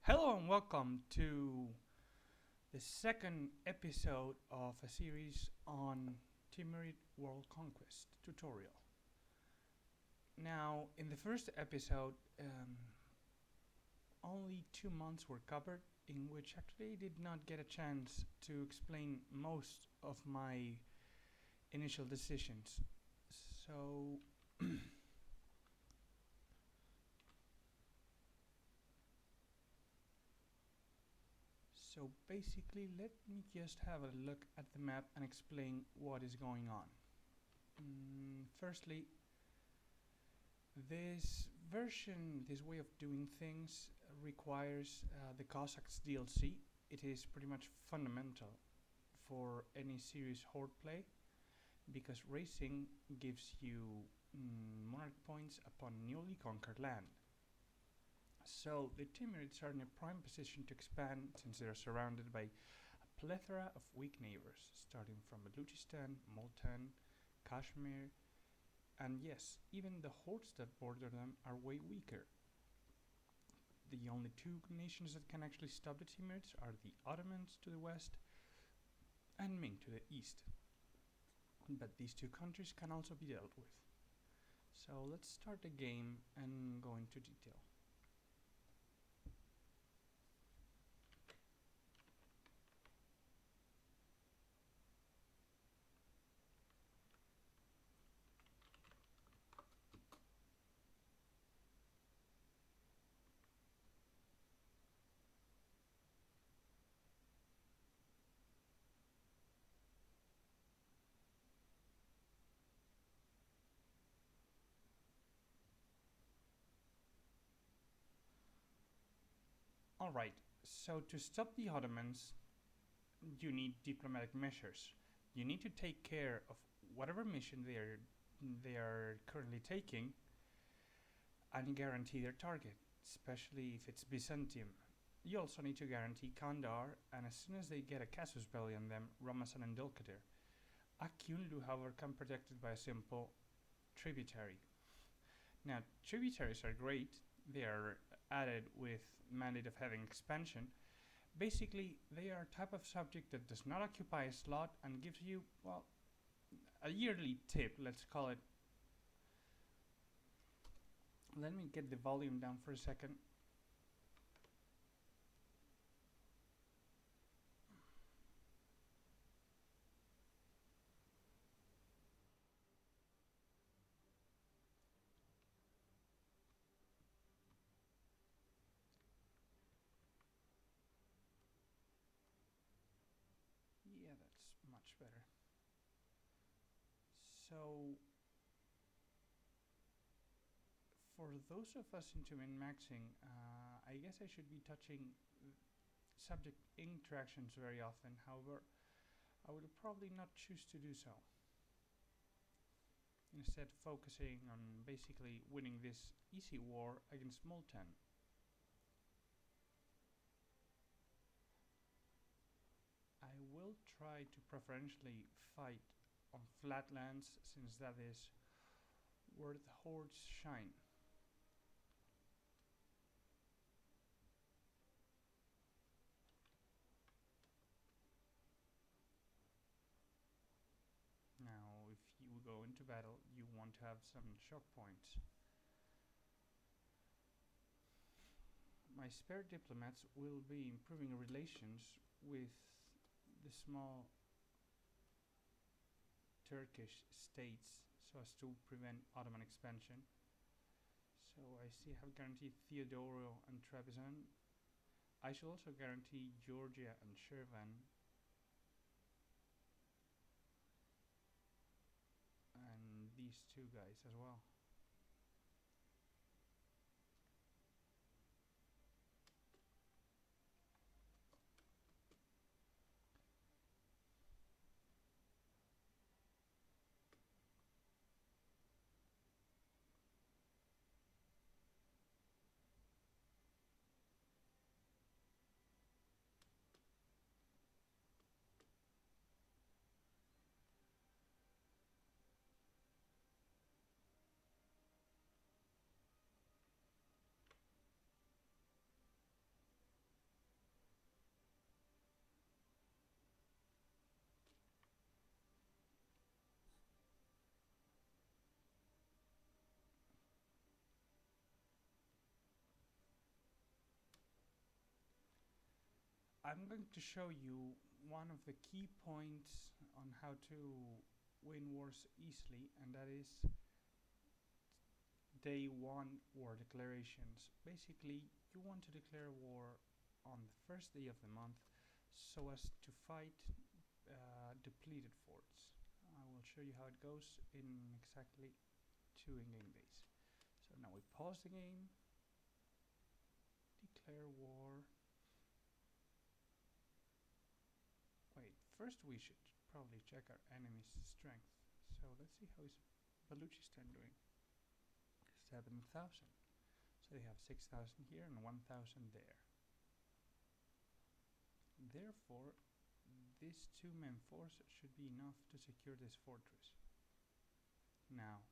Hello and welcome to the second episode of a series on Timurid World Conquest Tutorial. Now, in the first episode, only 2 months were covered, in which actually I did not get a chance to explain most of my initial decisions. So, basically, let me just have a look at the map and explain what is going on. Firstly, this way of doing things requires the Cossacks DLC. It is pretty much fundamental for any serious horde play because racing gives you monarch points upon newly conquered land. So the Timurids are in a prime position to expand since they are surrounded by a plethora of weak neighbors, starting from Baluchistan, Multan, Kashmir, and yes, even the hordes that border them are way weaker. The only two nations that can actually stop the Timurids are the Ottomans to the west and Ming to the east. But these two countries can also be dealt with. So let's start the game and go into detail. Alright, so to stop the Ottomans, you need diplomatic measures. You need to take care of whatever mission they are currently taking and guarantee their target, especially if it's Byzantium. You also need to guarantee Kandahar, and as soon as they get a casus belli on them, Ramazan and Dilkadir. Akyunlu, however, can protect it by a simple tributary. Now, tributaries are great. They are added with mandate of having expansion. Basically, they are a type of subject that does not occupy a slot and gives you, well, a yearly tip, let's call it. Let me get the volume down for a second. Yeah, that's much better. So, for those of us into min-maxing, I guess I should be touching subject interactions very often. However, I will probably not choose to do so. Instead, focusing on basically winning this easy war against Multan. I will try to preferentially fight on flatlands since that is where the hordes shine. Now, if you go into battle, you want to have some shock points. My spare diplomats will be improving relations with the small Turkish states so as to prevent Ottoman expansion. So I see I have guaranteed Theodoro and Trebizond. I shall also guarantee Georgia and Shirvan. And these two guys as well. I'm going to show you one of the key points on how to win wars easily, and that is day 1 war declarations. Basically, you want to declare war on the first day of the month so as to fight depleted forts. I will show you how it goes in exactly 2 in-game days. So now we pause the game, declare war. Wait, first we should probably check our enemy's strength. So let's see how is Baluchistan doing. 7,000. So they have 6,000 here and 1,000 there. Therefore, this 2-man force should be enough to secure this fortress. Now,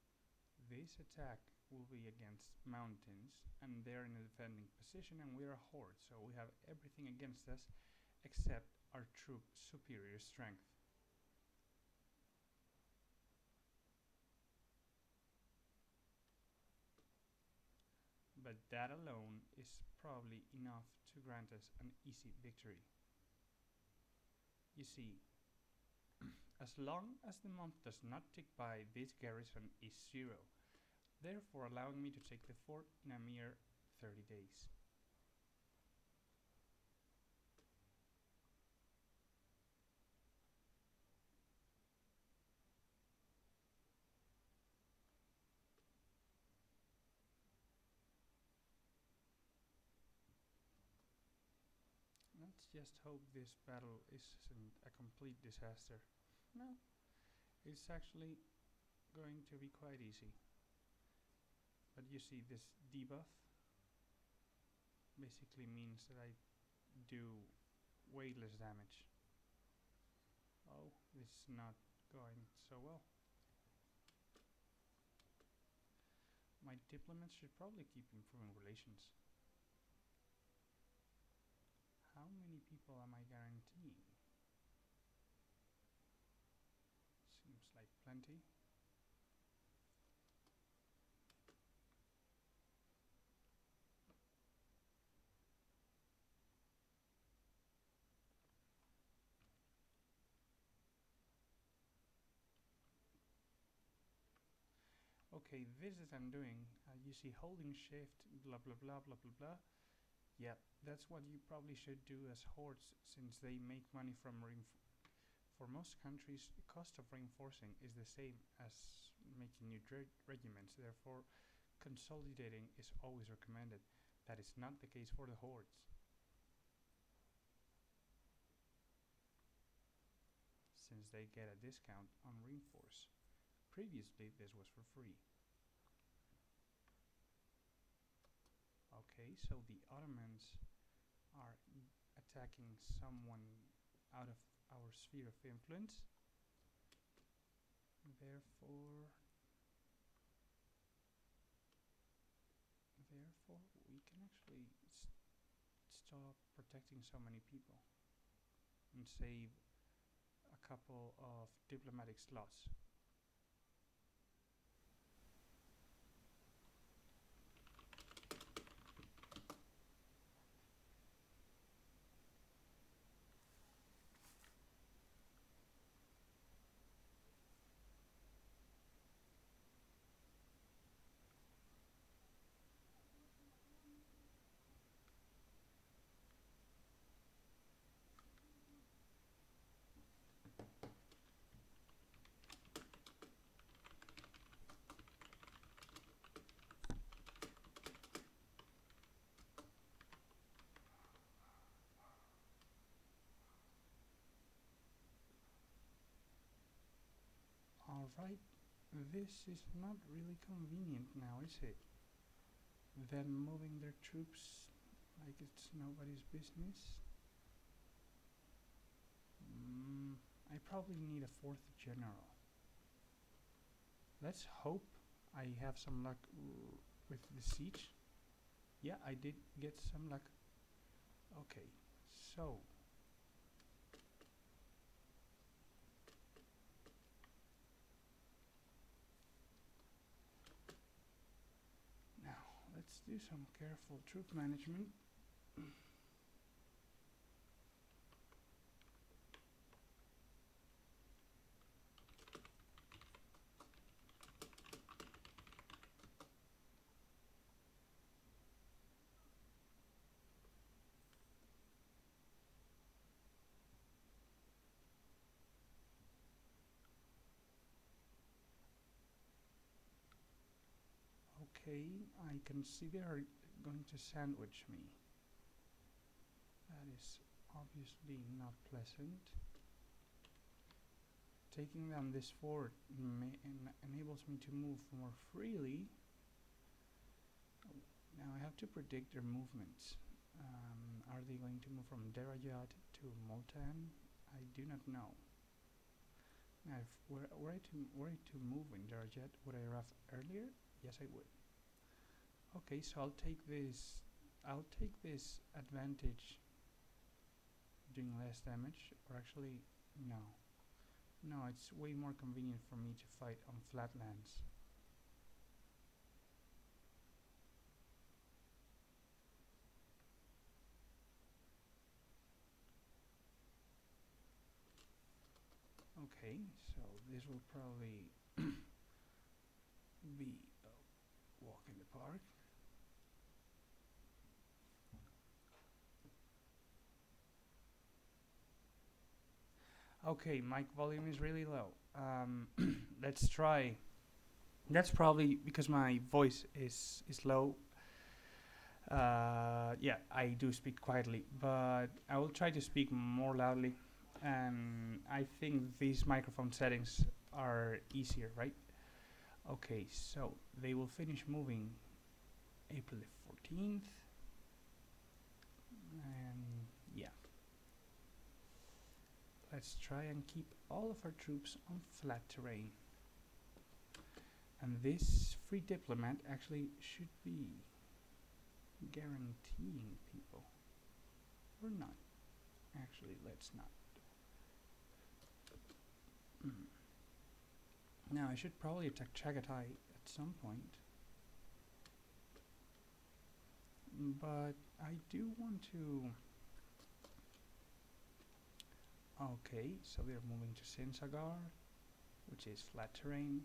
this attack will be against mountains, and they're in a defending position, and we're a horde, so we have everything against us except our troop superior strength. But that alone is probably enough to grant us an easy victory. You see, as long as the month does not tick by, this garrison is 0, therefore allowing me to take the fort in a mere 30 days. Let's just hope this battle isn't a complete disaster. No, it's actually going to be quite easy. But you see, this debuff basically means that I do way less damage. Oh, this is not going so well. My diplomats should probably keep improving relations. How many people am I guaranteeing? Seems like plenty. Okay, this is I'm doing. You see holding shift, blah blah blah blah blah blah. Yeah, that's what you probably should do as hordes, since they make money from for most countries, the cost of reinforcing is the same as making new regiments. Therefore, consolidating is always recommended. That is not the case for the hordes. Since they get a discount on reinforce. Previously, this was for free. Okay, so the Ottomans are attacking someone out of our sphere of influence. Therefore, we can actually stop protecting so many people and save a couple of diplomatic slots. Alright, this is not really convenient now, is it? Them moving their troops like it's nobody's business. I probably need a 4th general. Let's hope I have some luck with the siege. Yeah, I did get some luck. Okay, so let's do some careful troop management. Okay, I can see they are going to sandwich me. That is obviously not pleasant. Taking down this fort enables me to move more freely. Now I have to predict their movements. Are they going to move from Derajat to Multan? I do not know. Now, if were I to move in Derajat, would I arrive earlier? Yes, I would. Okay, so I'll take this. I'll take this advantage, doing less damage. Or actually, no. No, it's way more convenient for me to fight on flatlands. Okay, so this will probably be a walk in the park. Okay, mic volume is really low. Let's try. That's probably because my voice is low. Yeah, I do speak quietly, but I will try to speak more loudly. And I think these microphone settings are easier, right? Okay, so they will finish moving April the 14th. And yeah. Let's try and keep all of our troops on flat terrain. And this free diplomat actually should be guaranteeing people. Or not. Actually, let's not. Now, I should probably attack Chagatai at some point. But I do want to... Okay, so we are moving to Sinsagar, which is flat terrain.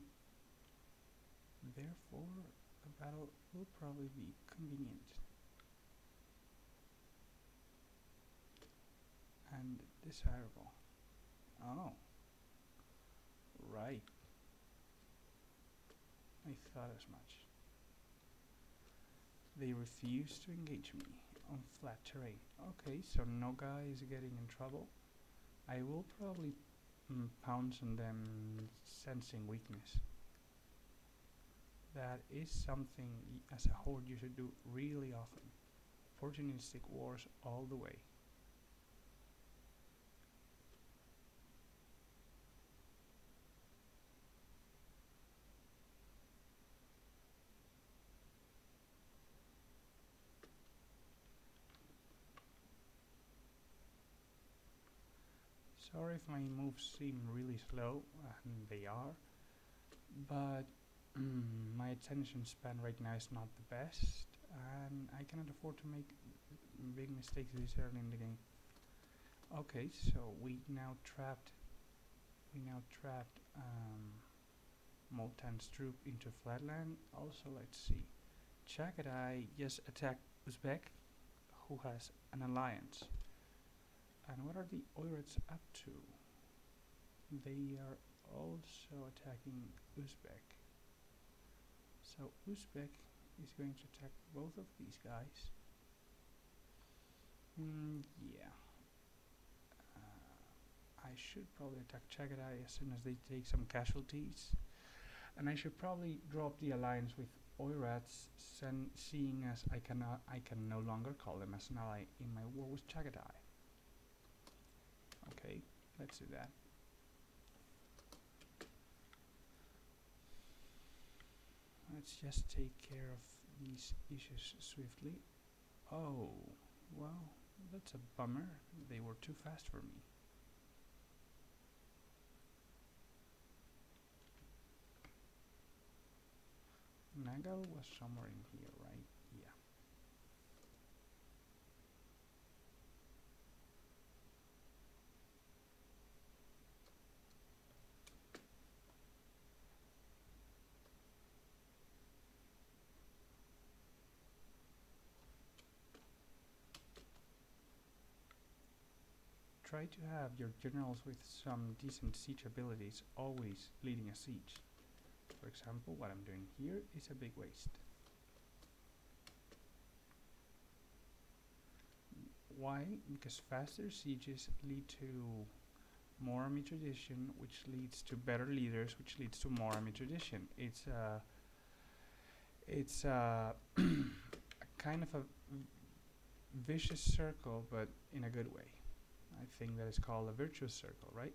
Therefore, the battle will probably be convenient. And desirable. Oh. Right. I thought as much. They refuse to engage me on flat terrain. Okay, so no guy is getting in trouble. I will probably pounce on them sensing weakness. That is something as a horde you should do really often. Opportunistic wars all the way. Sorry if my moves seem really slow, and they are, but my attention span right now is not the best, and I cannot afford to make big mistakes this early in the game. Okay, so we now trapped Multan's troop into flatland. Also, let's see. Chagatai just attacked Uzbek, who has an alliance. And what are the Oirats up to? They are also attacking Uzbek. So Uzbek is going to attack both of these guys. Yeah. I should probably attack Chagatai as soon as they take some casualties. And I should probably drop the alliance with Oirats, seeing as I can no longer call them as an ally in my war with Chagatai. Okay, let's do that. Let's just take care of these issues swiftly. Oh, well, that's a bummer. They were too fast for me. Nagal was somewhere in here, right? Yeah. Try to have your generals with some decent siege abilities always leading a siege. For example, what I'm doing here is a big waste. Why? Because faster sieges lead to more army tradition, which leads to better leaders, which leads to more army tradition. It's a kind of a vicious circle, but in a good way. I think that is called a virtuous circle, right?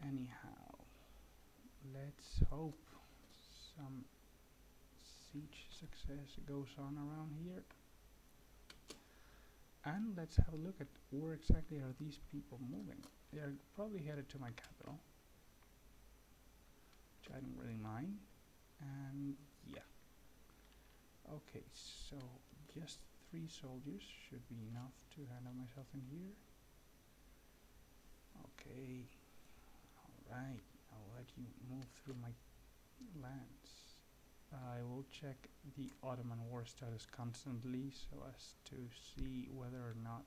Anyhow, let's hope some siege success goes on around here. And let's have a look at where exactly are these people moving. They are probably headed to my capital, which I don't really mind. And yeah. Okay, so just 3 soldiers should be enough to handle myself in here. Okay. Alright, I'll let you move through my lands. I will check the Ottoman war status constantly so as to see whether or not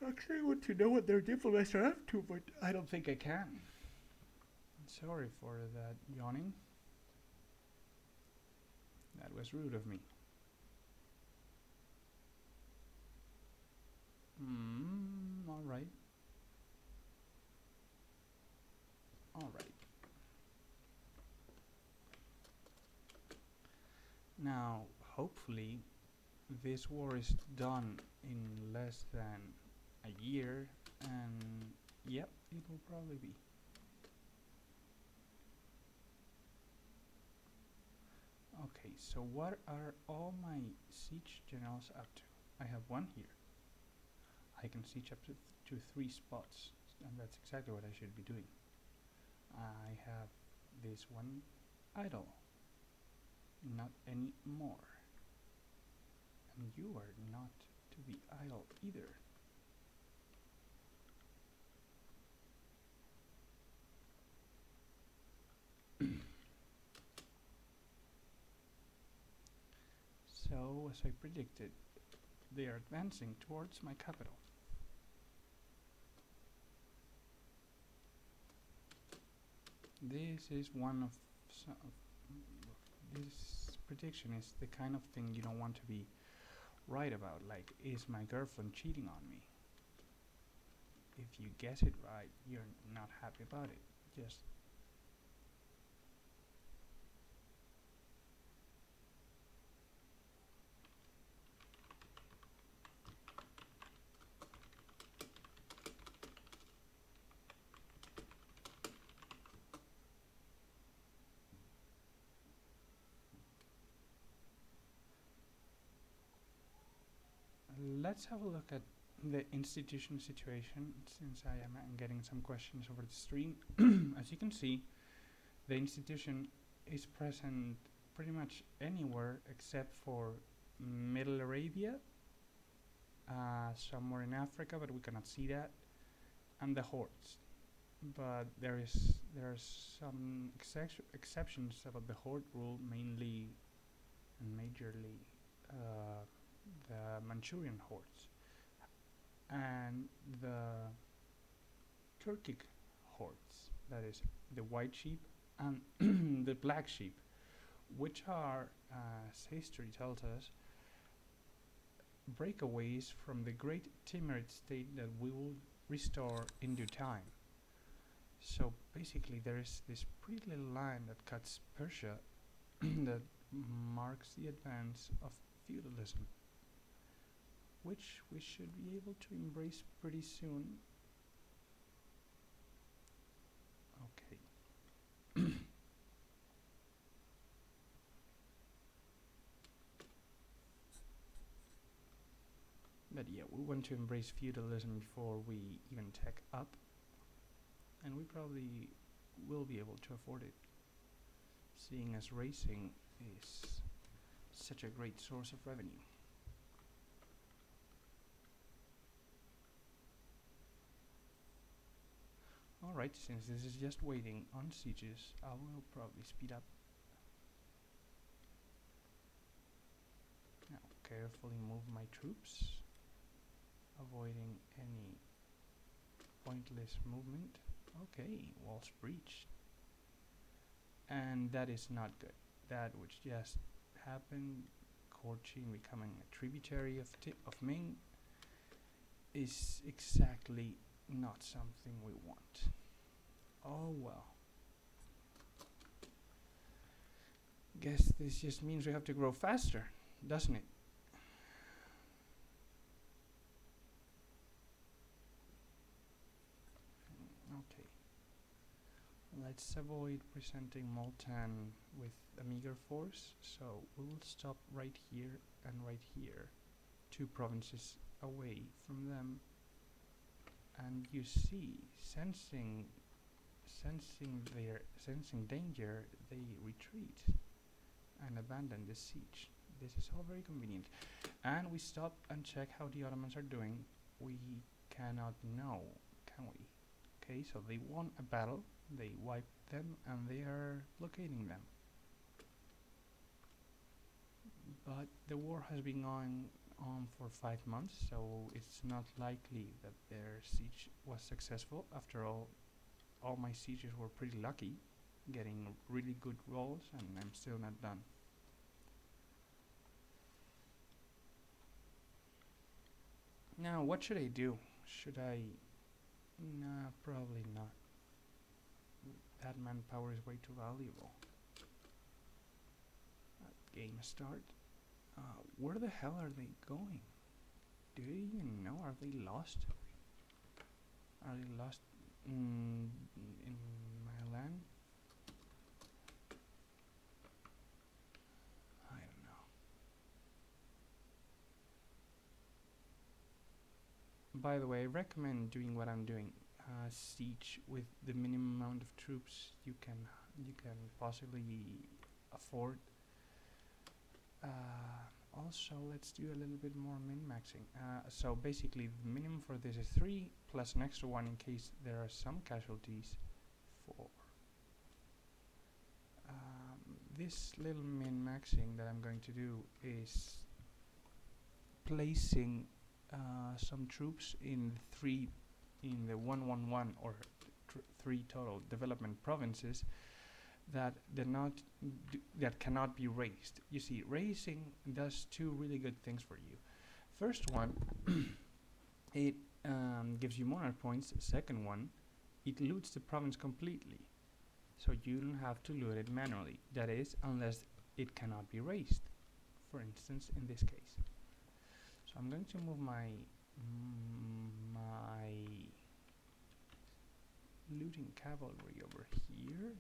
actually want to know what their diplomats are up to, but I don't think I can. Sorry for that yawning. That was rude of me. Alright. Alright. Now, hopefully, this war is done in less than a year, and yep, it will probably be. Okay, so what are all my siege generals up to? I have one here. I can siege up to 3 spots, and that's exactly what I should be doing. I have this one idle. Not any more. And you are not to be idle either. So, as I predicted, they are advancing towards my capital. This is one of this prediction is the kind of thing you don't want to be right about, like, is my girlfriend cheating on me? If you guess it right, you're not happy about it. Just let's have a look at the institution situation, since I am getting some questions over the stream. As you can see, the institution is present pretty much anywhere except for Middle Arabia, somewhere in Africa, but we cannot see that, and the hordes. But there are some exceptions about the horde rule, mainly and majorly the Manchurian hordes and the Turkic hordes, that is the white sheep and the black sheep, which are, as history tells us, breakaways from the great Timurid state that we will restore in due time. So basically there is this pretty little line that cuts Persia that marks the advance of feudalism, which we should be able to embrace pretty soon. Okay. But yeah, we want to embrace feudalism before we even tech up, and we probably will be able to afford it, seeing as racing is such a great source of revenue. Alright, since this is just waiting on sieges, I will probably speed up. Now, carefully move my troops, avoiding any pointless movement. Okay, walls breached. And that is not good. That which just happened horde chain becoming a tributary of Ming is exactly not something we want. Oh well. Guess this just means we have to grow faster, doesn't it? Okay. Let's avoid presenting Multan with a meager force, so we will stop right here and right here, 2 provinces away from them. And you see, sensing danger, they retreat and abandon the siege. This is all very convenient. And we stop and check how the Ottomans are doing. We cannot know, can we? Okay, so they won a battle, they wiped them, and they are blockading them. But the war has been going on for 5 months, so it's not likely that their siege was successful. After all my sieges were pretty lucky, getting really good rolls, and I'm still not done. Now, what should I do? Should I... Nah, probably not. That manpower is way too valuable. Game start. Where the hell are they going? Do they even know? Are they lost? Are they lost in my land? I don't know. By the way, I recommend doing what I'm doing. Siege with the minimum amount of troops you can possibly afford. Also, let's do a little bit more min-maxing. So basically, the minimum for this is 3 plus an extra 1 in case there are some casualties. 4. This little min-maxing that I'm going to do is placing some troops in the 111 or 3 total development provinces that cannot be raised. You see, raising does 2 really good things for you. First one, it gives you monarch points. Second one, it loots the province completely, so you don't have to loot it manually. That is, unless it cannot be raised, for instance in this case. So I'm going to move my looting cavalry over here.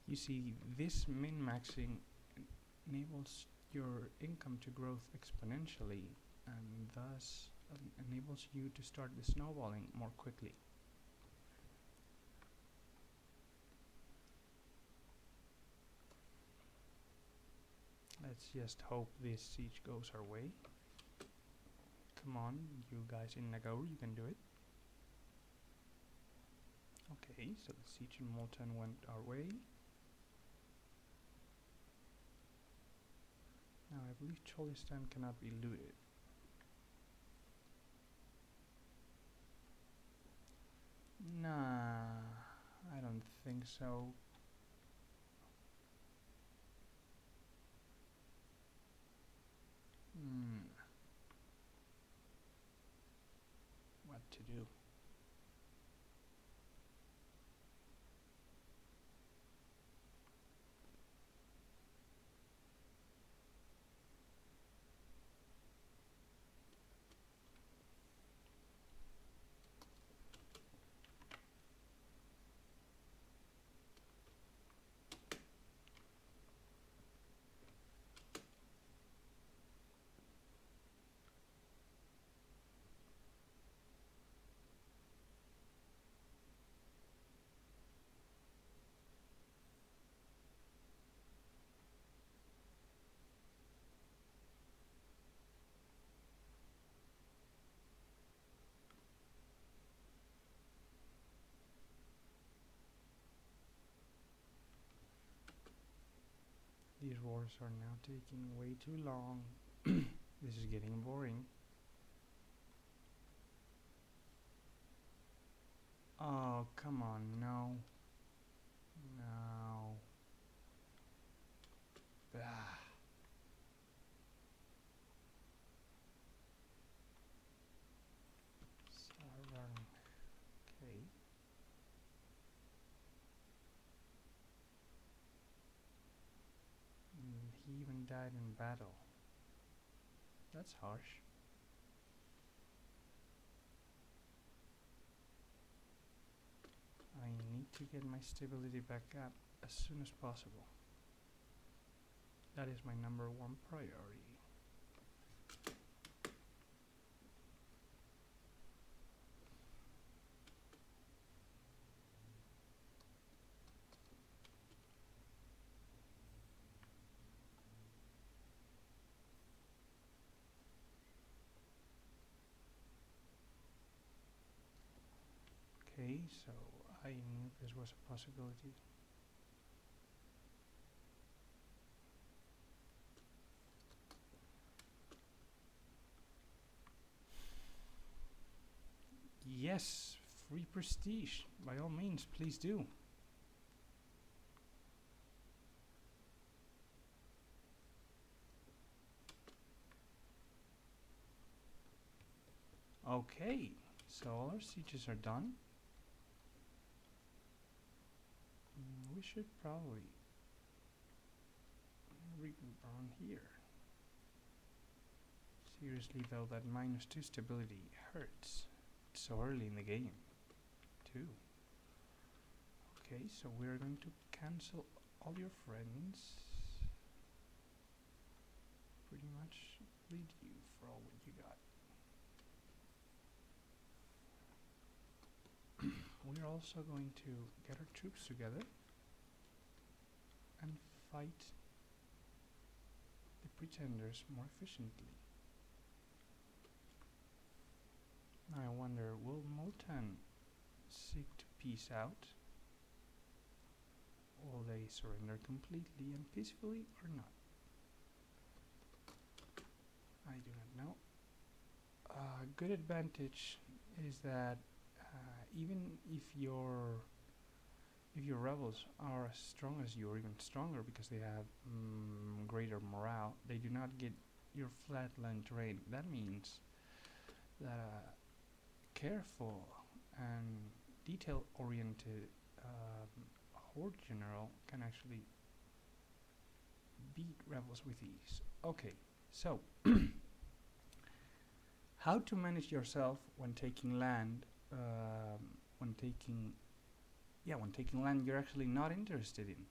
You see, this min-maxing enables your income to grow exponentially, and thus enables you to start the snowballing more quickly. Let's just hope this siege goes our way. Come on, you guys in Nagaur, you can do it. Okay, so the siege in Multan went our way. Now I believe Cholistan cannot be looted. Nah, I don't think so. What to do? These wars are now taking way too long. This is getting boring. Oh, come on, no. No. Ah. died in battle. That's harsh. I need to get my stability back up as soon as possible. That is my #1 priority. Okay, so I knew this was a possibility. Yes, free prestige. By all means, please do. Okay, so all our sieges are done. We should probably regroup around here. Seriously though, that -2 stability hurts. It's so early in the game, too. Okay, so we're going to cancel all your friends. Pretty much bleed you for all what you got. We're also going to get our troops together and fight the pretenders more efficiently. Now I wonder, will Multan seek to peace out? Will they surrender completely and peacefully or not? I do not know. A good advantage is that even if your rebels are as strong as you, or even stronger because they have greater morale, they do not get your flatland terrain. That means that a careful and detail-oriented horde general can actually beat rebels with ease. Okay, so how to manage yourself when taking land, when taking land you're actually not interested in.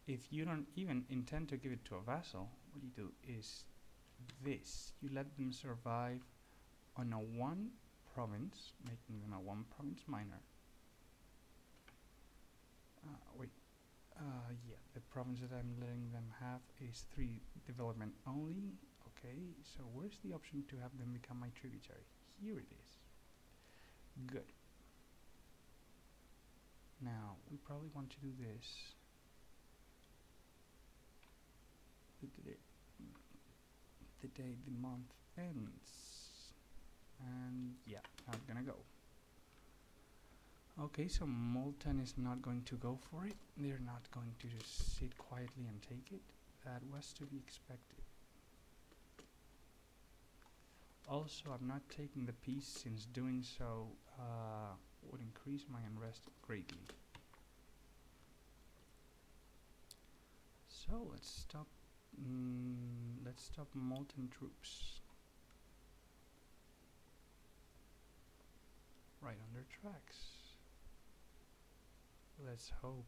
If you don't even intend to give it to a vassal, what you do is this. You let them survive on a 1 province, making them a 1 province minor. Yeah, the province that I'm letting them have is 3 development only. Okay, so where's the option to have them become my tributary? Here it is. Good. Now, we probably want to do this the day the month ends. And yeah, not gonna go. Okay, so Multan is not going to go for it. They're not going to just sit quietly and take it. That was to be expected. Also, I'm not taking the peace since doing so would increase my unrest greatly. So let's stop Molten troops right on their tracks. Let's hope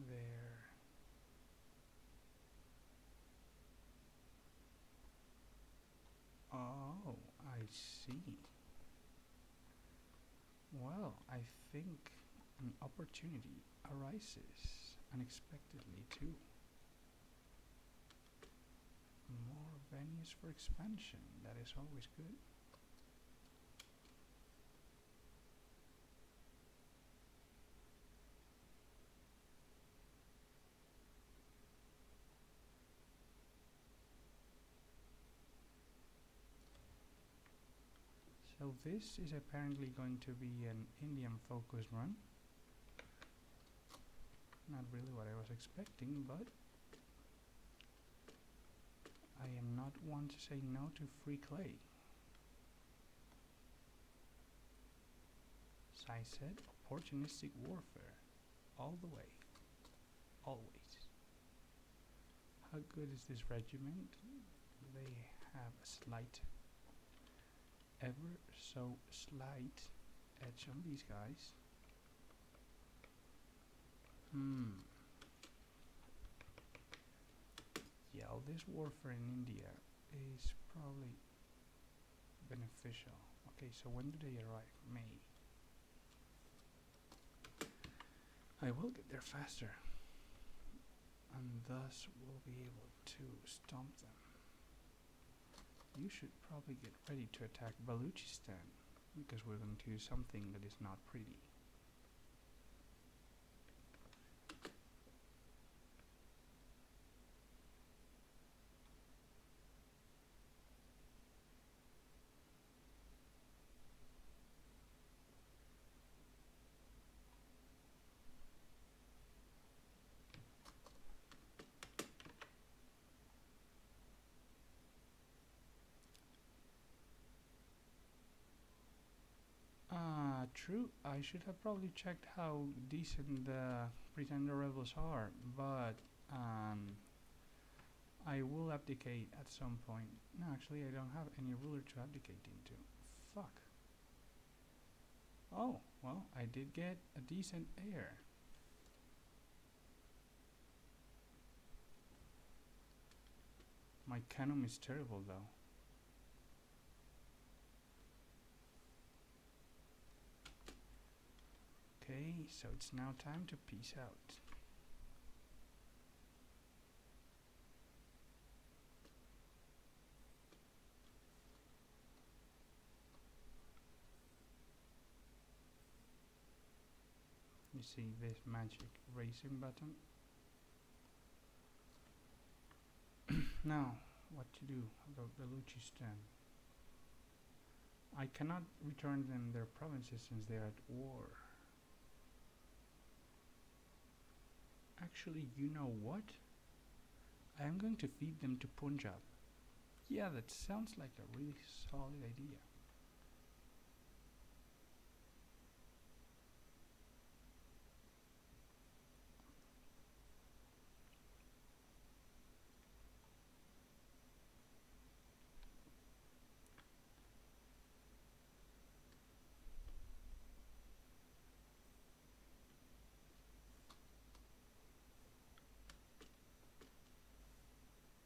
they're oh, I see. Well, I think an opportunity arises unexpectedly too. More venues for expansion, that is always good. So this is apparently going to be an Indian focused run. Not really what I was expecting, but I am not one to say no to free clay. As I said, opportunistic warfare all the way. always. How good is this regiment? They have a slight, ever so slight edge on these guys. Yeah, all this warfare in India is probably beneficial. Okay, so when do they arrive? May. I will get there faster, and thus will be able to stomp them. You should probably get ready to attack Baluchistan, because we're going to do something that is not pretty. True, I should have probably checked how decent the Pretender Rebels are, but I will abdicate at some point. No, actually I don't have any ruler to abdicate into. Fuck. Oh, well, I did get a decent heir. My cannon is terrible though. Okay, so it's now time to peace out. You see this magic racing button? Now, what to do about Baluchistan? I cannot return them their provinces since they are at war. Actually, you know what? I am going to feed them to Punjab. Yeah, that sounds like a really solid idea.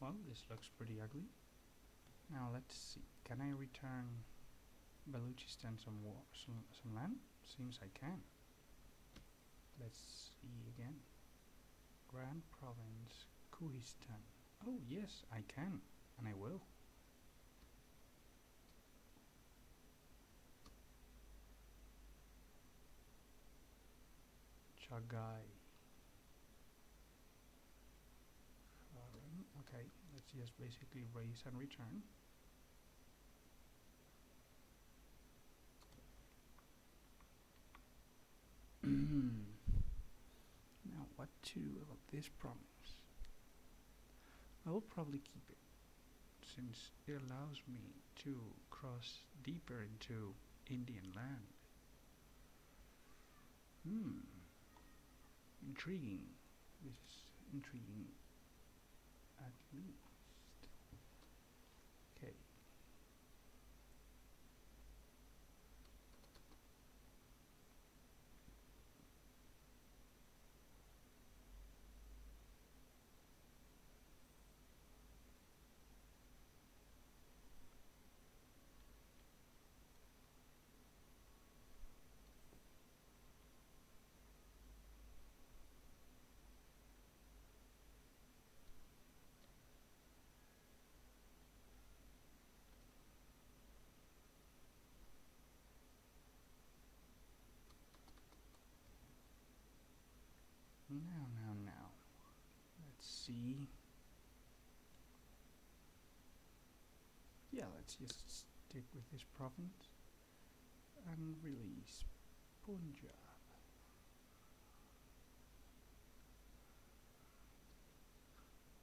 Well, this looks pretty ugly. Now let's see. Can I return Baluchistan some land? Seems I can. Let's see again. Grand Province, Kuhistan. Oh yes, I can, and I will. Chagai. Okay, let's just basically raise and return. Now what to do about this province? I will probably keep it, since it allows me to cross deeper into Indian land. Intriguing. This is intriguing at least. Okay. Now. Let's see. Yeah, let's just stick with this province and release Punjab.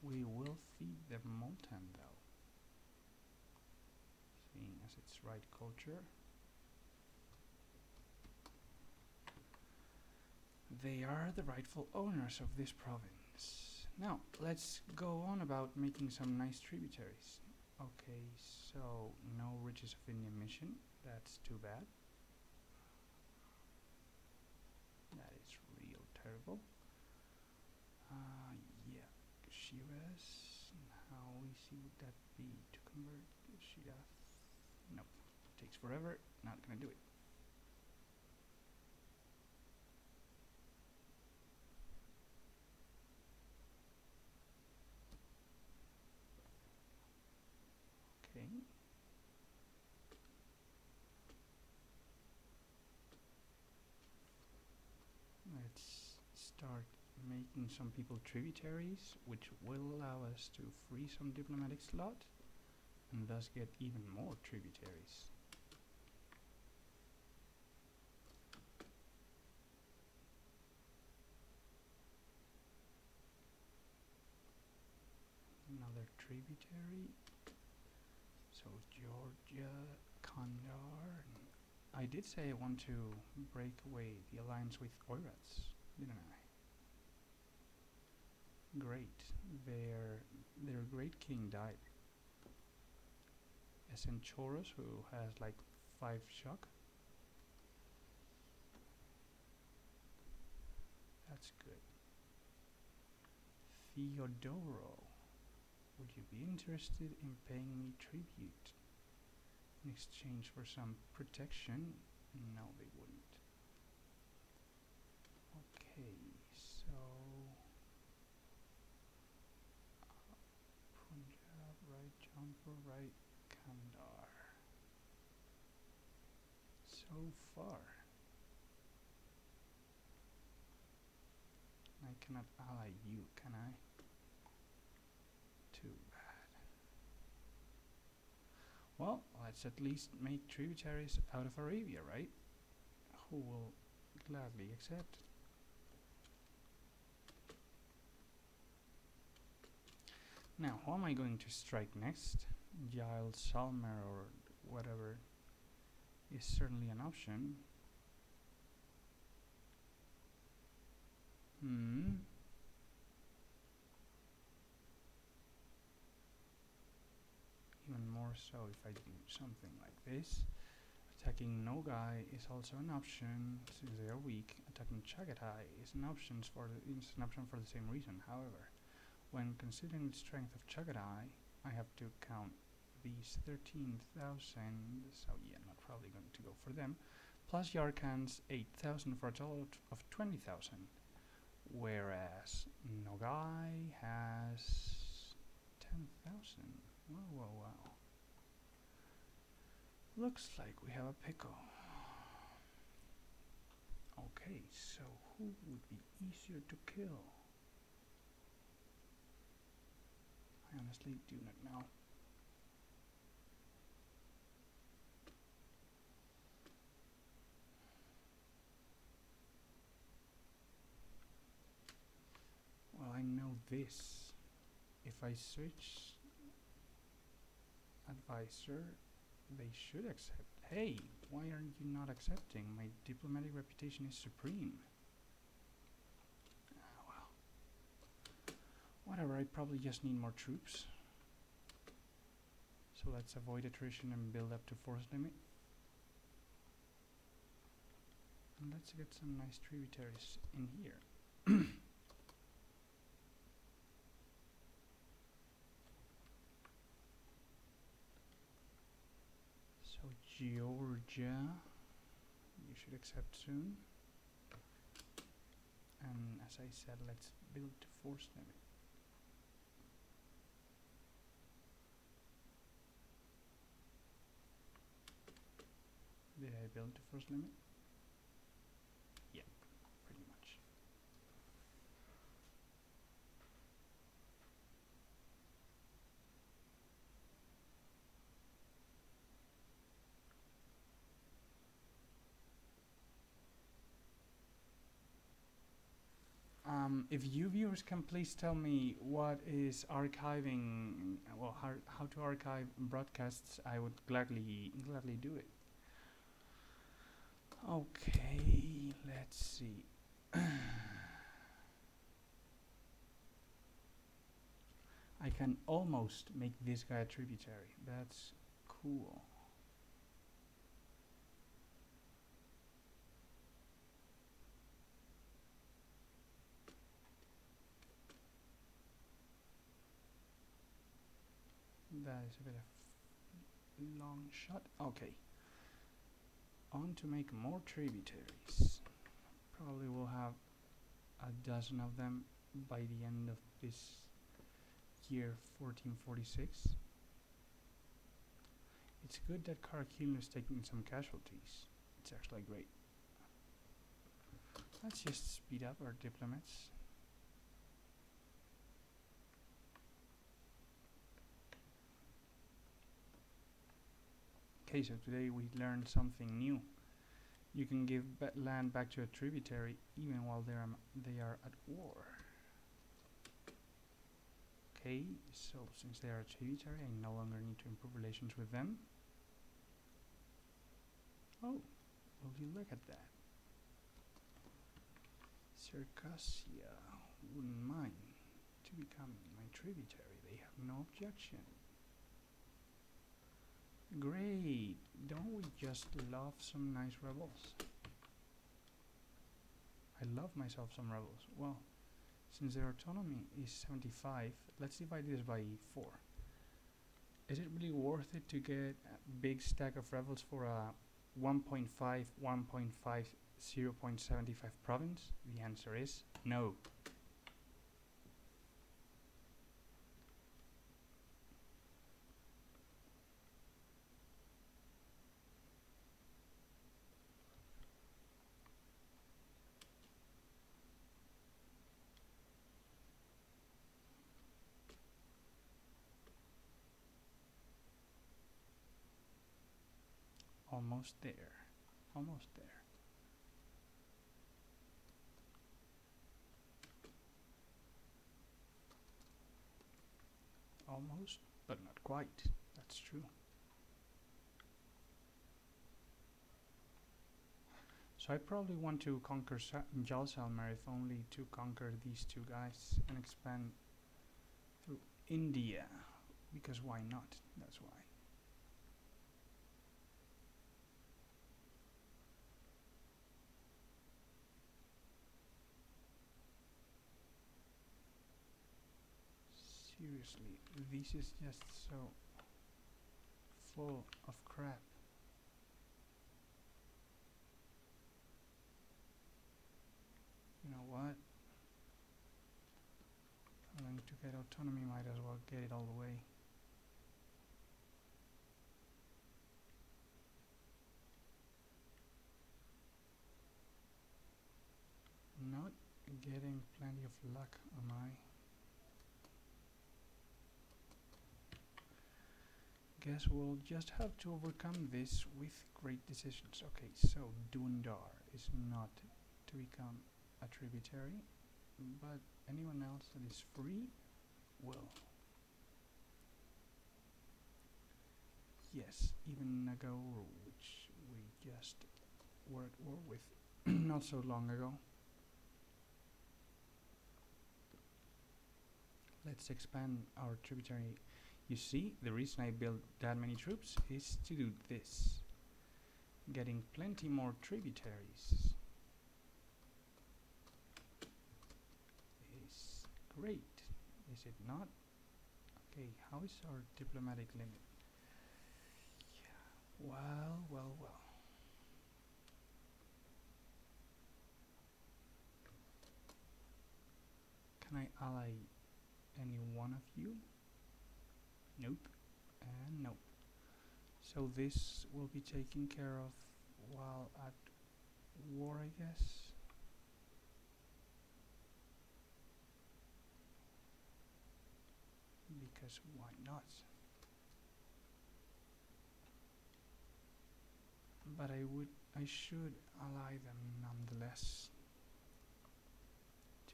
We will feed them Multan though, seeing as it's right culture. They are the rightful owners of this province. Now, let's go on about making some nice tributaries. Okay, so no Riches of India mission. That's too bad. That is real terrible. Yeah, Shiraz. How easy would that be to convert Shiraz? Nope, takes forever. Not gonna do it. Okay. Let's start making some people tributaries, which will allow us to free some diplomatic slot and thus get even more tributaries. Another tributary. So Georgia, Kandahar. I did say I want to break away the alliance with Oirats, didn't I? Great. Their great king died. Esenchoros, who has like 5 shock. That's good. Theodoro, would you be interested in paying me tribute in exchange for some protection? No, they wouldn't. Okay, so Punjab, right, Jaunpur, right, Kandahar. So far, I cannot ally you, can I? Too bad. Well, let's at least make tributaries out of Arabia, right? Who will gladly accept? Now, who am I going to strike next? Giles Salmer or whatever is certainly an option. Even more so if I do something like this. Attacking Nogai is also an option since they are weak. Attacking Chagatai is an option for the same reason. However, when considering the strength of Chagatai, I have to count these 13,000. So yeah, not probably going to go for them. Plus Yarkan's 8,000 for a total of 20,000. Whereas Nogai has 10,000. Wow. Looks like we have a pickle. Okay, so who would be easier to kill? I honestly do not know. Well, I know this. If I switch advisor, they should accept. Hey, why are you not accepting? My diplomatic reputation is supreme. Well, whatever, I probably just need more troops. So let's avoid attrition and build up to force limit. And let's get some nice tributaries in here. So Georgia, you should accept soon. And as I said, let's build to force limit. Did I build to force limit? Yeah, pretty much. If you viewers can please tell me what is archiving, well, how to archive broadcasts, I would gladly do it. Okay, let's see. I can almost make this guy a tributary. That's cool. That is a bit of long shot. Okay. On to make more tributaries. Probably will have a dozen of them by the end of this year 1446. It's good that Karakulin is taking some casualties. It's actually great. Let's just speed up our diplomats. Okay, so today we learned something new. You can give land back to a tributary even while they are at war. Okay, so since they are a tributary, I no longer need to improve relations with them. Oh, will you look at that? Circassia wouldn't mind to become my tributary. They have no objection. Great! Don't we just love some nice rebels? I love myself some rebels. Well, since their autonomy is 75, let's divide this by 4. Is it really worth it to get a big stack of rebels for a 1.5, 1.5, 0.75 province? The answer is no. Almost there. Almost there. Almost, but not quite. That's true. So I probably want to conquer Jalsalmer if only to conquer these two guys and expand through India. Because why not? That's why. Seriously, this is just so full of crap. You know what? I'm going to get autonomy, might as well get it all the way. Not getting plenty of luck, am I? Guess we'll just have to overcome this with great decisions. Okay, so Dundar is not to become a tributary, but anyone else that is free will. Yes, even Nagauru, which we just were at war with not so long ago. Let's expand our tributary. You see, the reason I built that many troops is to do this. Getting plenty more tributaries is great, is it not? Okay, how is our diplomatic limit? Yeah, well. Can I ally any one of you? Nope, and nope. So this will be taken care of while at war, I guess. Because why not? But I should ally them nonetheless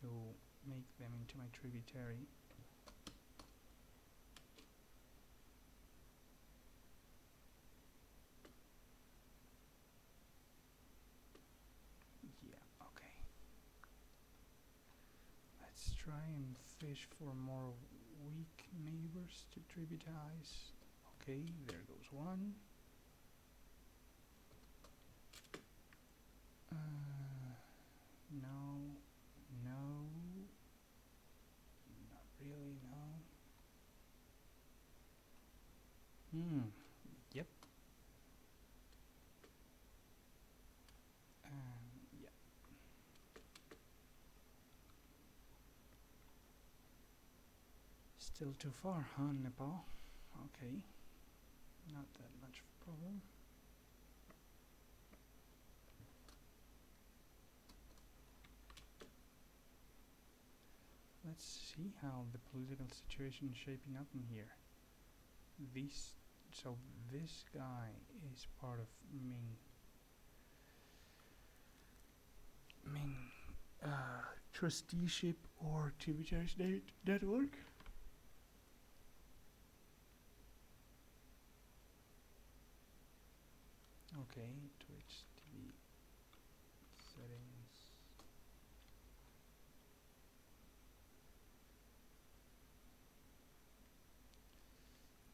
to make them into my tributary. Yeah, okay. Let's try and fish for more weak neighbors to tributize. Okay, there goes one. No, no, not really, no. Yep. Yeah. Still too far, huh, Nepal? Okay. Not that much of a problem. Let's see how the political situation is shaping up in here. So this guy is part of Ming trusteeship or tributary state network. Okay, Twitch TV settings.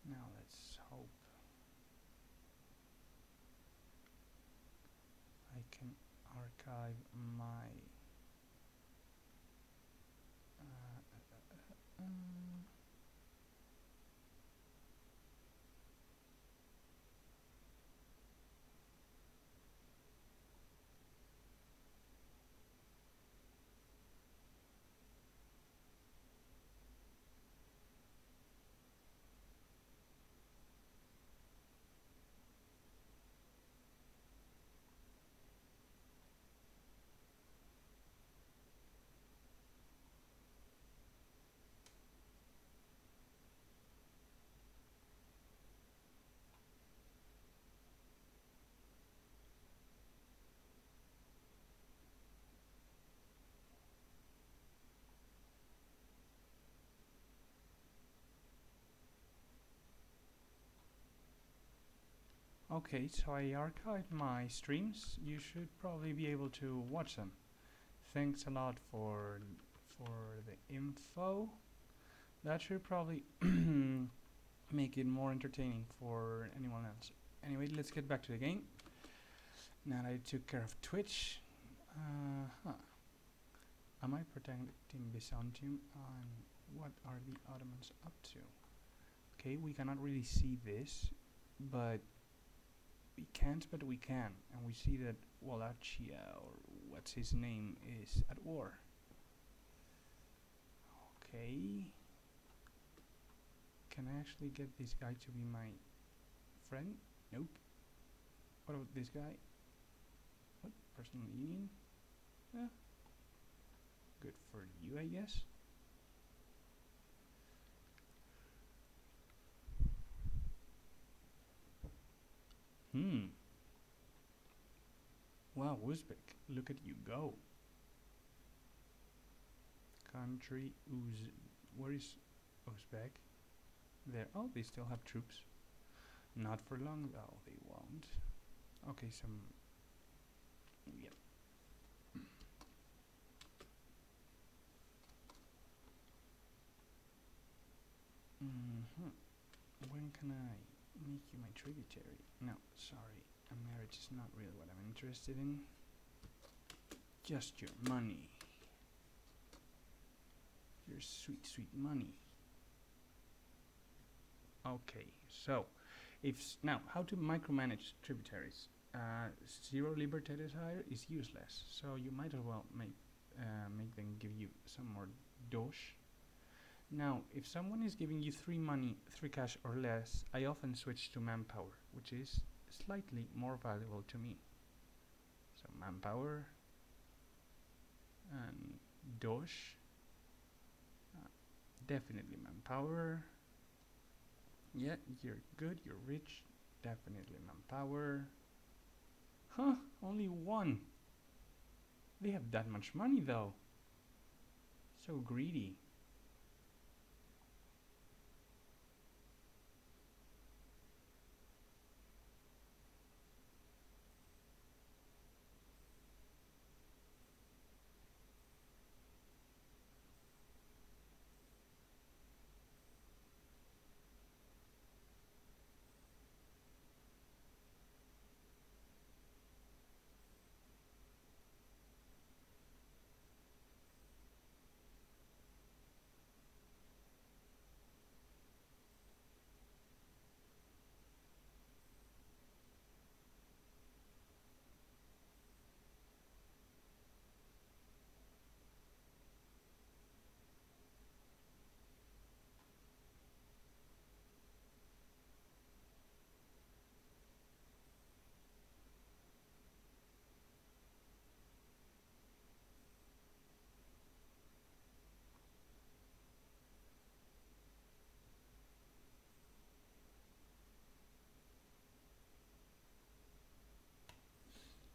Now let's hope I can archive my Okay, so I archived my streams. You should probably be able to watch them. Thanks a lot for the info. That should probably make it more entertaining for anyone else. Anyway, let's get back to the game. Now that I took care of Twitch, am I protecting Byzantium? And what are the Ottomans up to? Okay, we cannot really see this, but we can't, but we can. And we see that Wallachia, or what's his name, is at war. Okay. Can I actually get this guy to be my friend? Nope. What about this guy? What? Personal union? Yeah. Good for you, I guess. Wow, Uzbek, look at you go. Country where is Uzbek? There. Oh, they still have troops. Not for long though, they won't. Okay, yep. When can I make you my tributary? No, sorry, a marriage is not really what I'm interested in. Just your money. Your sweet, sweet money. Okay, so now how to micromanage tributaries? Zero liberty desire is useless, so you might as well make them give you some more dosh. Now, if someone is giving you 3 cash or less, I often switch to manpower, which is slightly more valuable to me. So manpower and dosh. Definitely manpower. Yeah, you're good, you're rich. Definitely manpower. Huh, only 1. They have that much money though. So greedy.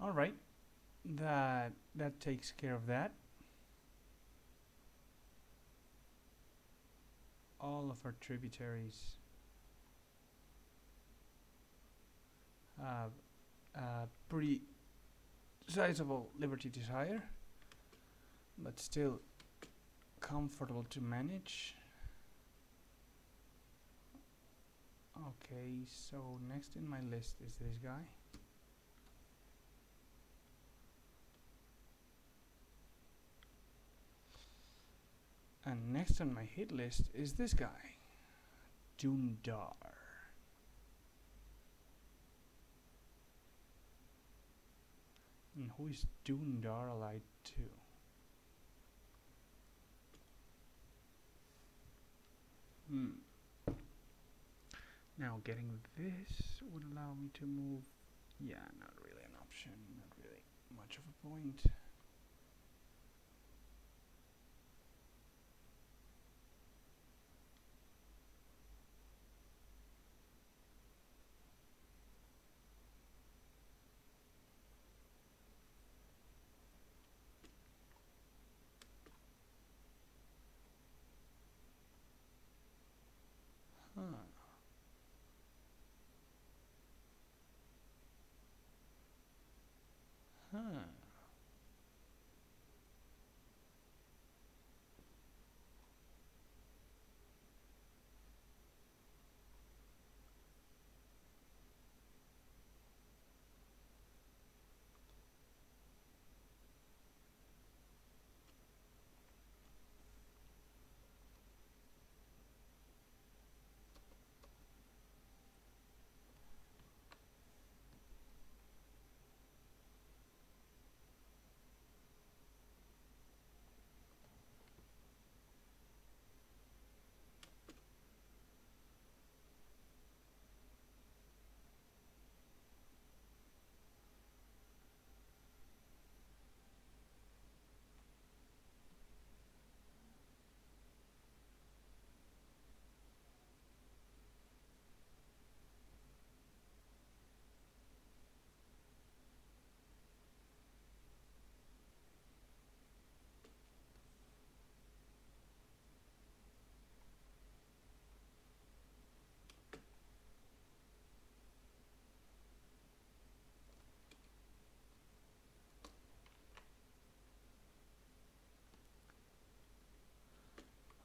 Alright, that takes care of that. All of our tributaries have a pretty sizable liberty desire, but still comfortable to manage. Okay, so next in my list is this guy. And next on my hit list is this guy, Dundar. And who is Dundar allied to? Now getting this would allow me to move. Yeah, not really an option, not really much of a point. Huh. Huh.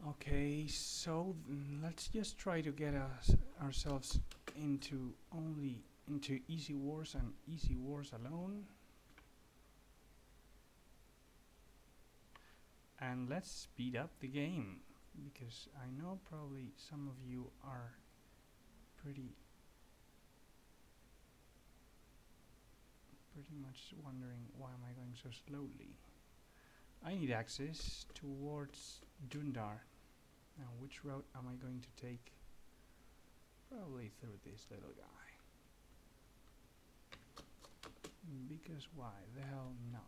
Okay, so let's just try to get ourselves into easy wars and easy wars alone. And let's speed up the game, because I know probably some of you are pretty much wondering why am I going so slowly. I need access towards Dundar. Now, which route am I going to take? Probably through this little guy. Because why the hell not?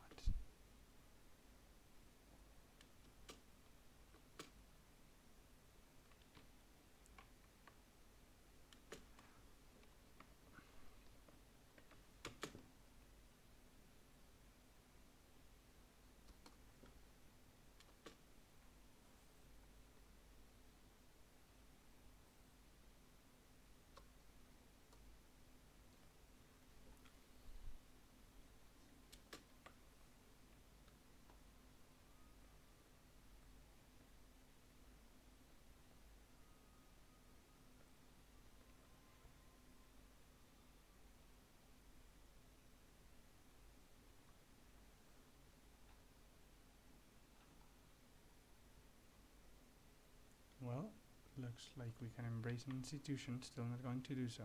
Well, looks like we can embrace an institution, still not going to do so.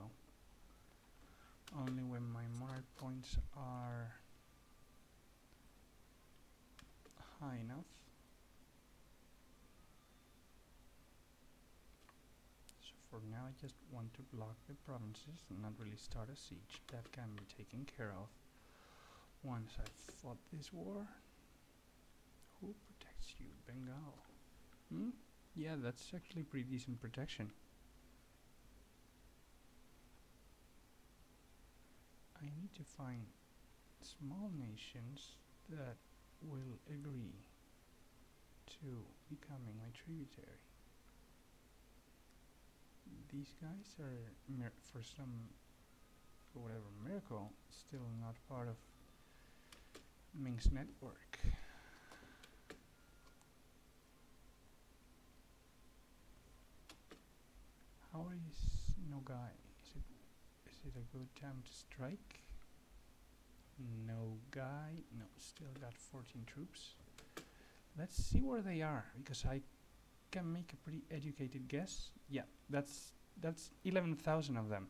Only when my monarch points are high enough. So for now I just want to block the provinces and not really start a siege. That can be taken care of once I've fought this war. Who protects you? Bengal. Yeah, that's actually pretty decent protection. I need to find small nations that will agree to becoming my tributary. These guys are, for some, for whatever miracle, still not part of Ming's network. How are you, no guy? Is it a good time to strike? No guy. No, still got 14 troops. Let's see where they are, because I can make a pretty educated guess. Yeah, that's 11,000 of them.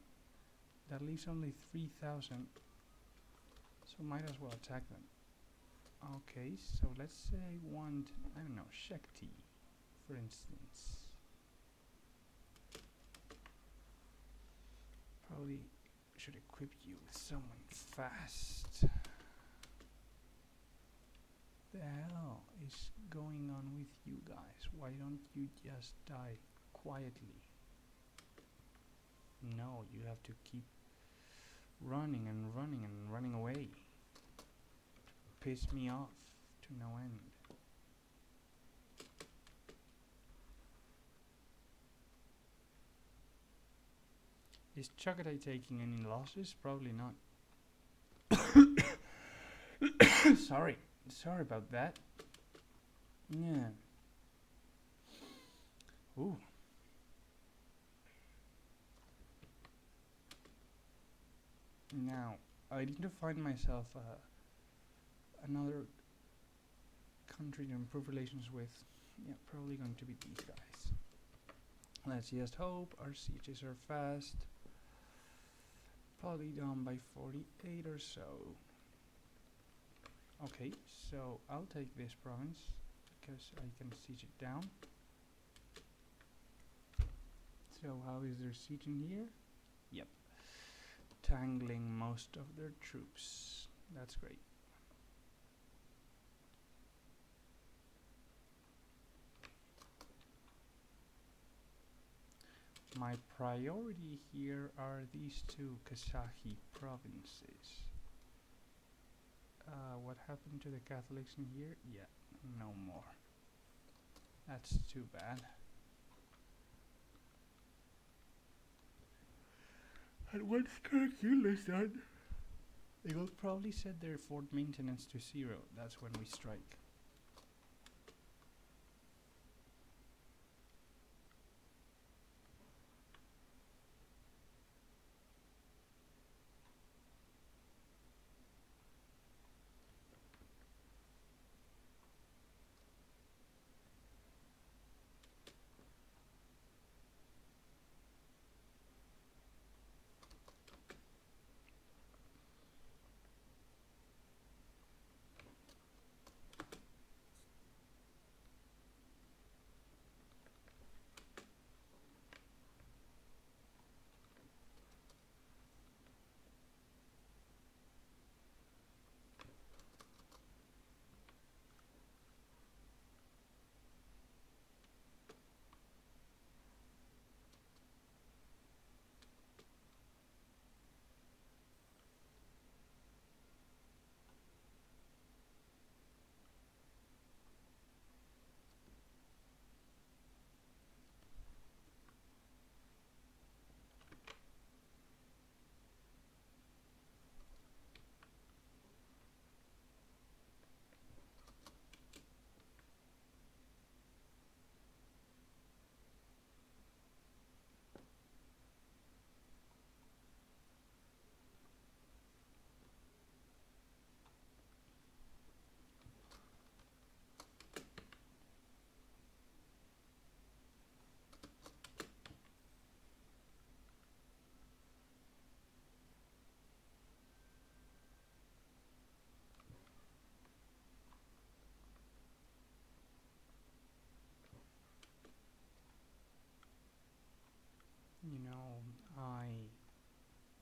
That leaves only 3,000. So might as well attack them. Okay, so let's say one, I don't know, Shakti, for instance. Probably should equip you with someone fast. The hell is going on with you guys? Why don't you just die quietly? No, you have to keep running and running and running away. Piss me off to no end. Is Chagatai taking any losses? Probably not. Sorry about that. Yeah. Ooh. Now, I need to find myself another country to improve relations with. Yeah, probably going to be these guys. Let's just hope our sieges are fast. Probably done by 48 or so. Okay, so I'll take this province because I can siege it down. So how is their siege in here? Yep. Tangling most of their troops. That's great. My priority here are these two Kazahi provinces. What happened to the Catholics in here? Yeah, no more. That's too bad. And once Kirkul is done, they will probably set their fort maintenance to 0. That's when we strike. You know, I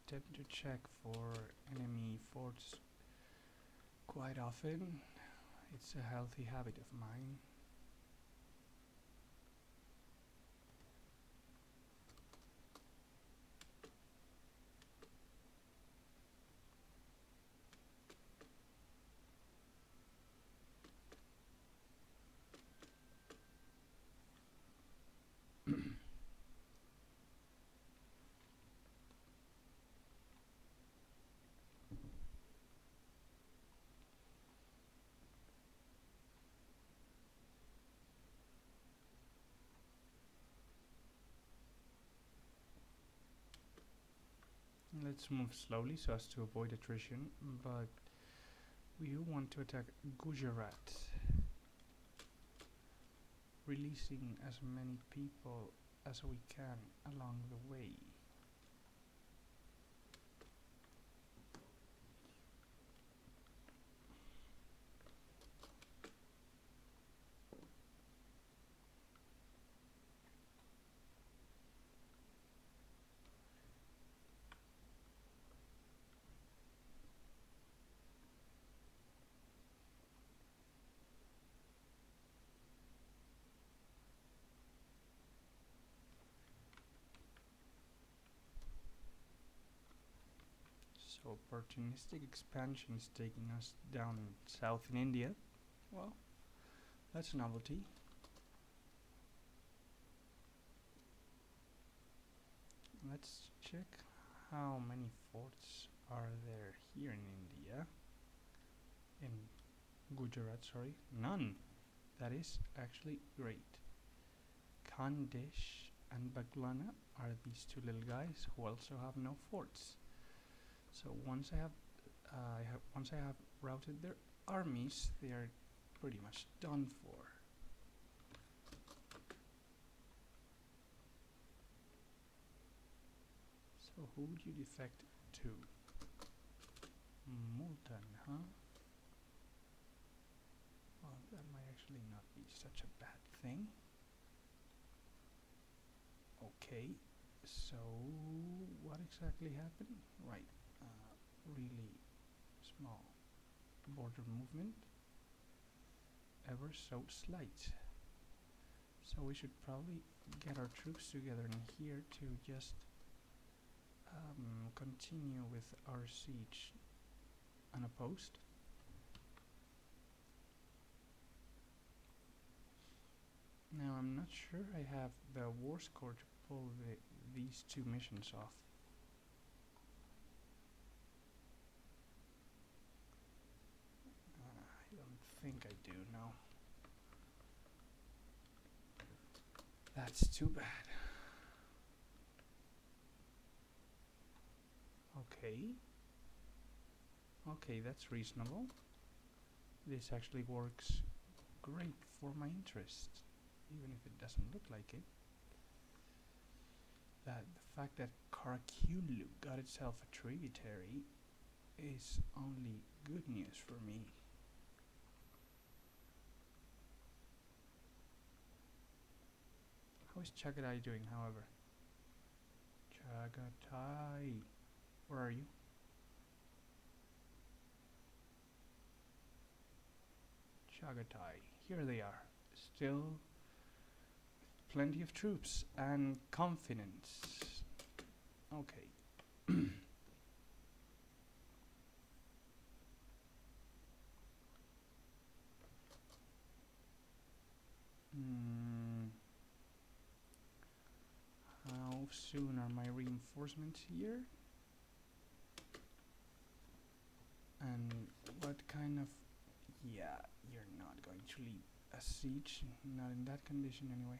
tend to check for enemy forts quite often. It's a healthy habit of mine. let's move slowly so as to avoid attrition, but we do want to attack Gujarat, releasing as many people as we can along the way. So opportunistic expansion is taking us down south in India. Well, that's a novelty. Let's check how many forts are there here in India. In Gujarat, sorry. None. That is actually great. Khandesh and Baglana are these two little guys who also have no forts. So once I have routed their armies, they are pretty much done for. So who would you defect to? Multan, huh? Well, that might actually not be such a bad thing. Okay, so what exactly happened? Right, really small border movement, ever so slight. So we should probably get our troops together in here to just continue with our siege unopposed. Now I'm not sure I have the war score to pull these two missions off. I don't think I do, no. That's too bad. Okay. Okay, that's reasonable. This actually works great for my interest, even if it doesn't look like it. That the fact that Karakulu got itself a tributary is only good news for me. How is Chagatai doing, however? Chagatai, where are you? Chagatai, here they are, still plenty of troops and confidence. Okay. How soon are my reinforcements here? And what kind of... Yeah, you're not going to lead a siege, not in that condition anyway.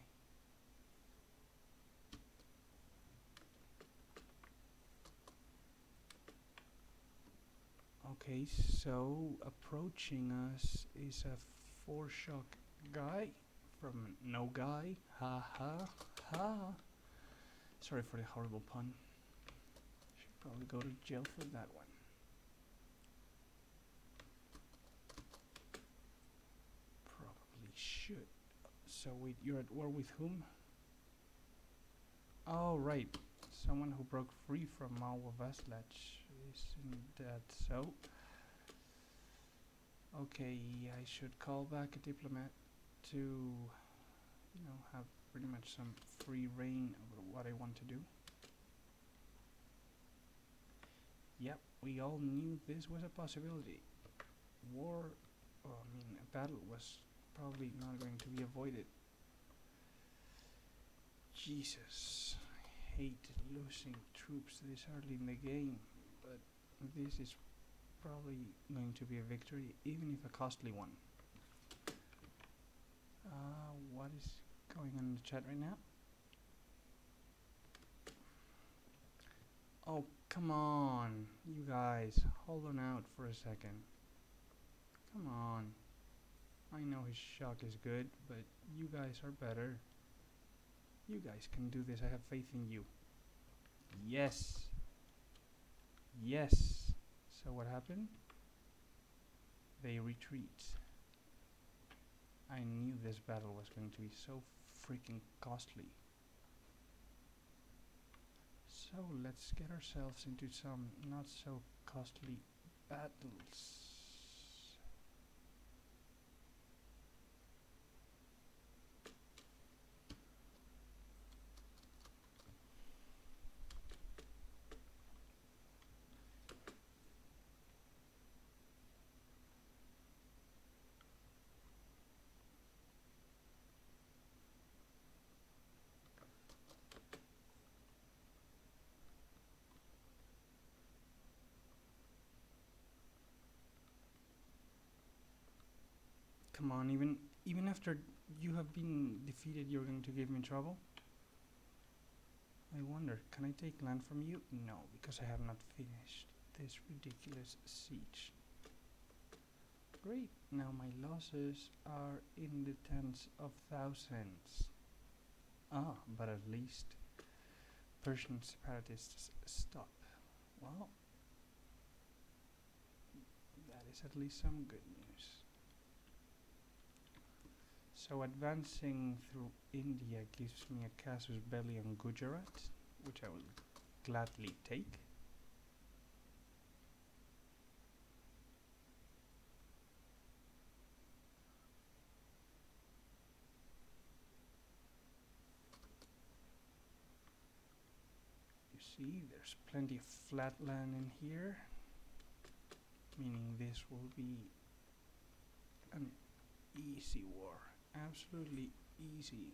Okay, so approaching us is a 4-shock guy from no guy. Ha ha ha. Sorry for the horrible pun. Should probably go to jail for that one. Probably should. So wait, you're at war with whom? Oh, right. Someone who broke free from Malwa Vaslach. Isn't that so? Okay, I should call back a diplomat to, you know, have pretty much some free reign over what I want to do. Yep, we all knew this was a possibility. War, well, I mean, a battle was probably not going to be avoided. Jesus, I hate losing troops this early in the game, but this is probably going to be a victory, even if a costly one. What is going on in the chat right now? Oh, Come on, you guys, hold on out for a second. Come on. I know his shock is good, but you guys are better. You guys can do this, I have faith in you. Yes. Yes. So what happened? They retreat. I knew this battle was going to be so freaking costly. So let's get ourselves into some not so costly battles. Come on, even after you have been defeated, you're going to give me trouble? I wonder, can I take land from you? No, because I have not finished this ridiculous siege. Great, now my losses are in the tens of thousands. Ah, but at least Persian separatists stop. Well, that is at least some good news. So advancing through India gives me a casus belli on Gujarat, which I will gladly take. You see, there's plenty of flat land in here, meaning this will be an easy war. Absolutely easy.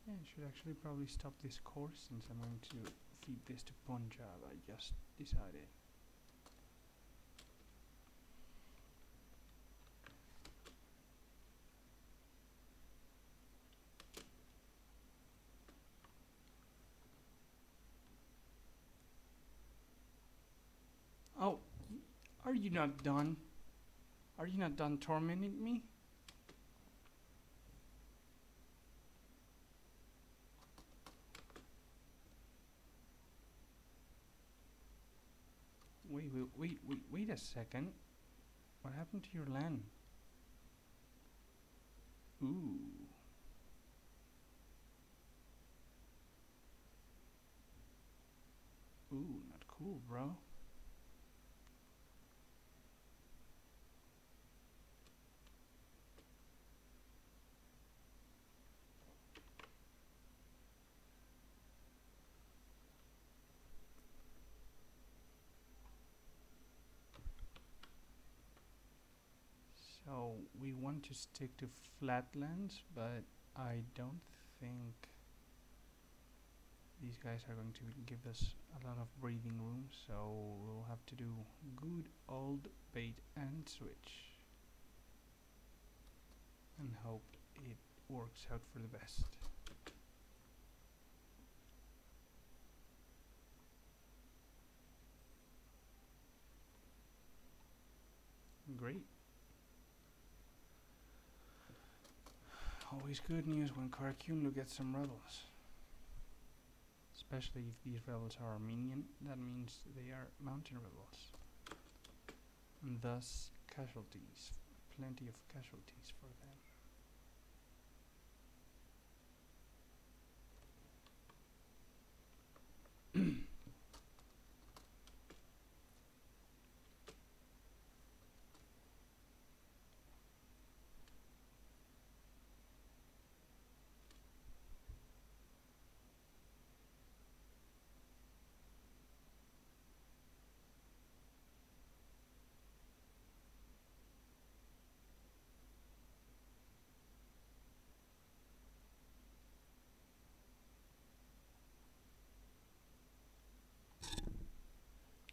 Yeah, I should actually probably stop this course since I'm going to feed this to Punjab, I just decided. Oh, are you not done? Are you not done tormenting me? Wait a second. What happened to your land? Ooh. Ooh, not cool, bro. So we want to stick to flatlands, but I don't think these guys are going to give us a lot of breathing room, so we'll have to do good old bait and switch and hope it works out for the best. Great. Always good news when Karakunlu gets some rebels. Especially if these rebels are Armenian, that means they are mountain rebels. And thus casualties. Plenty of casualties for them.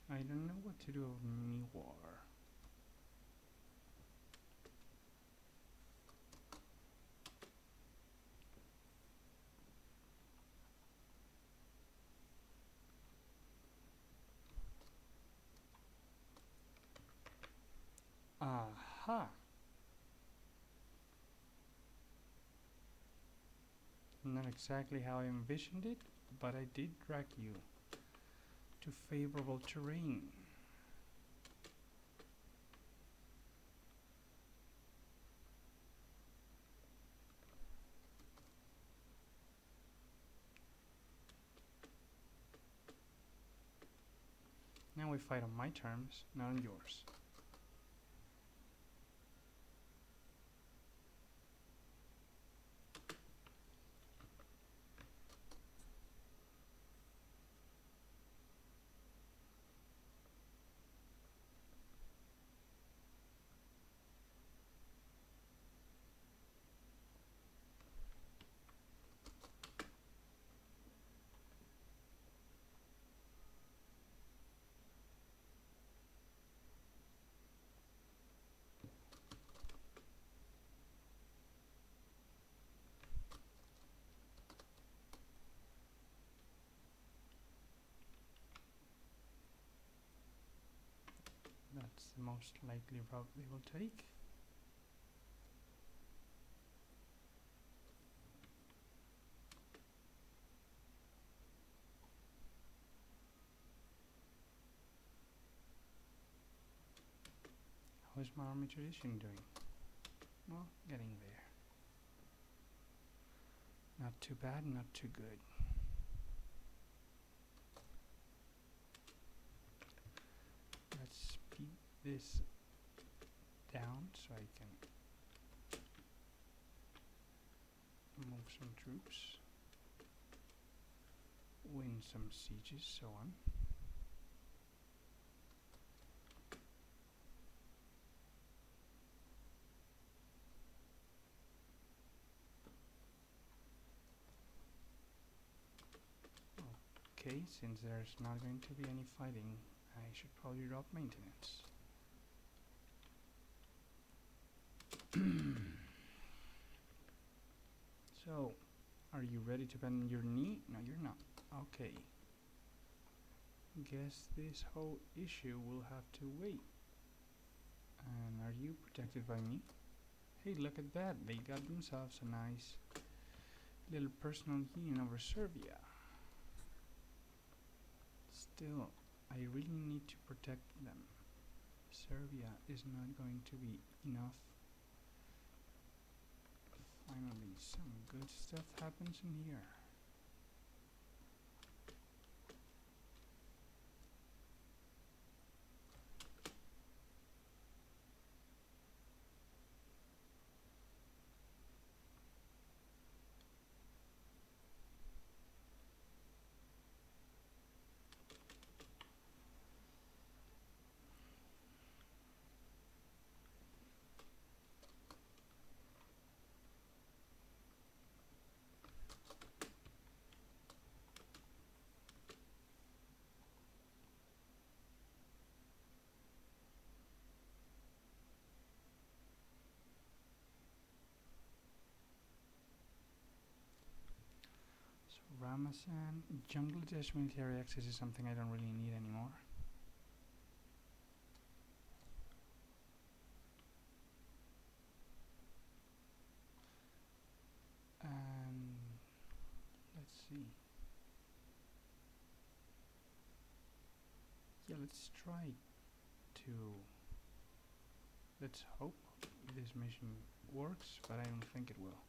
I don't know what to do of Miwar. Aha! Not exactly how I envisioned it, but I did drag you to favorable terrain. Now we fight on my terms, not on yours. That's the most likely route they will take. How is my army tradition doing? Well, getting there. Not too bad, not too good. Let's speed this down so I can move some troops, win some sieges, so on. Okay, since there's not going to be any fighting, I should probably drop maintenance. So, are you ready to bend your knee? No, you're not. Okay. Guess this whole issue will have to wait. And are you protected by me? Hey, look at that. They got themselves a nice little personal union over Serbia. Still, I really need to protect them. Serbia is not going to be enough. Finally, some good stuff happens in here. Ramazan, Bangladesh military access is something I don't really need anymore. And let's see. Yeah, let's try to. Let's hope this mission works, but I don't think it will.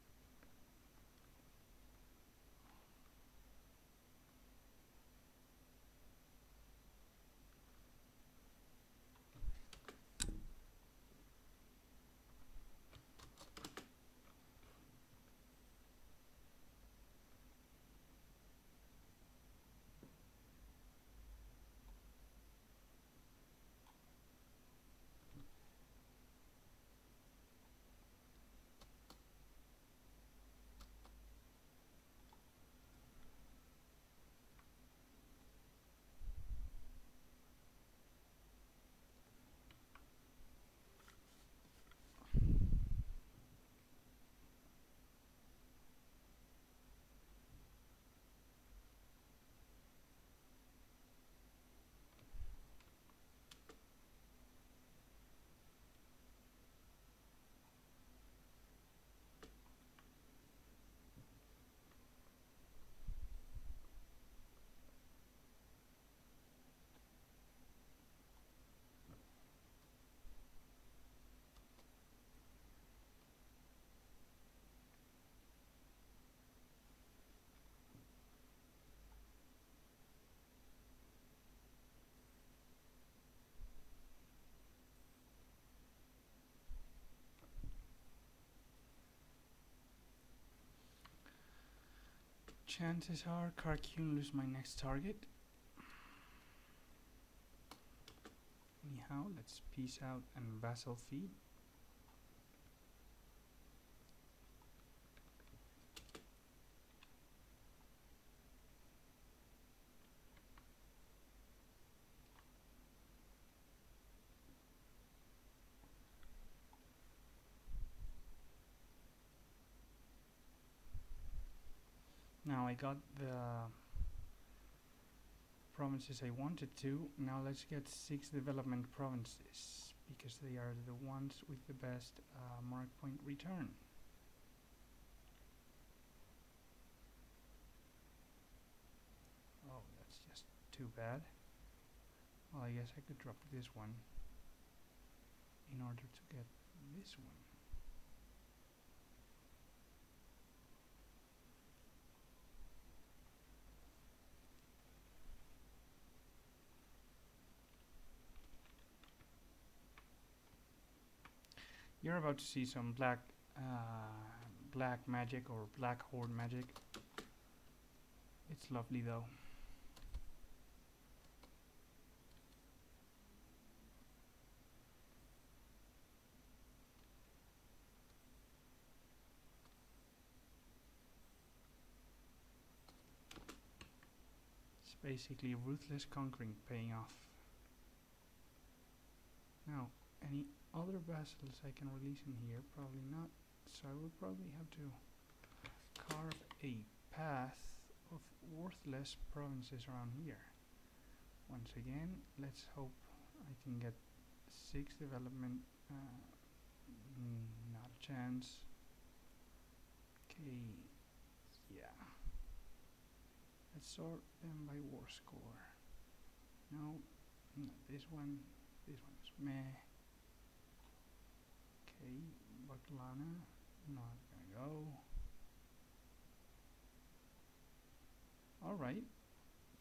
chances are Karkun is my next target. Anyhow, let's peace out and vassal feed. Now I got the provinces I wanted to. Now let's get 6 development provinces, because they are the ones with the best mark point return. Oh, that's just too bad. Well, I guess I could drop this one in order to get this one. You're about to see some black magic or black horde magic. It's lovely though. It's basically ruthless conquering paying off. Now, any other vassals I can release in here? Probably not. So I will probably have to carve a path of worthless provinces around here. Once again, let's hope I can get 6 development. Not a chance. Okay, yeah. Let's sort them by war score. No, not this one. This one is meh. Okay, Baklana, not gonna go. Alright,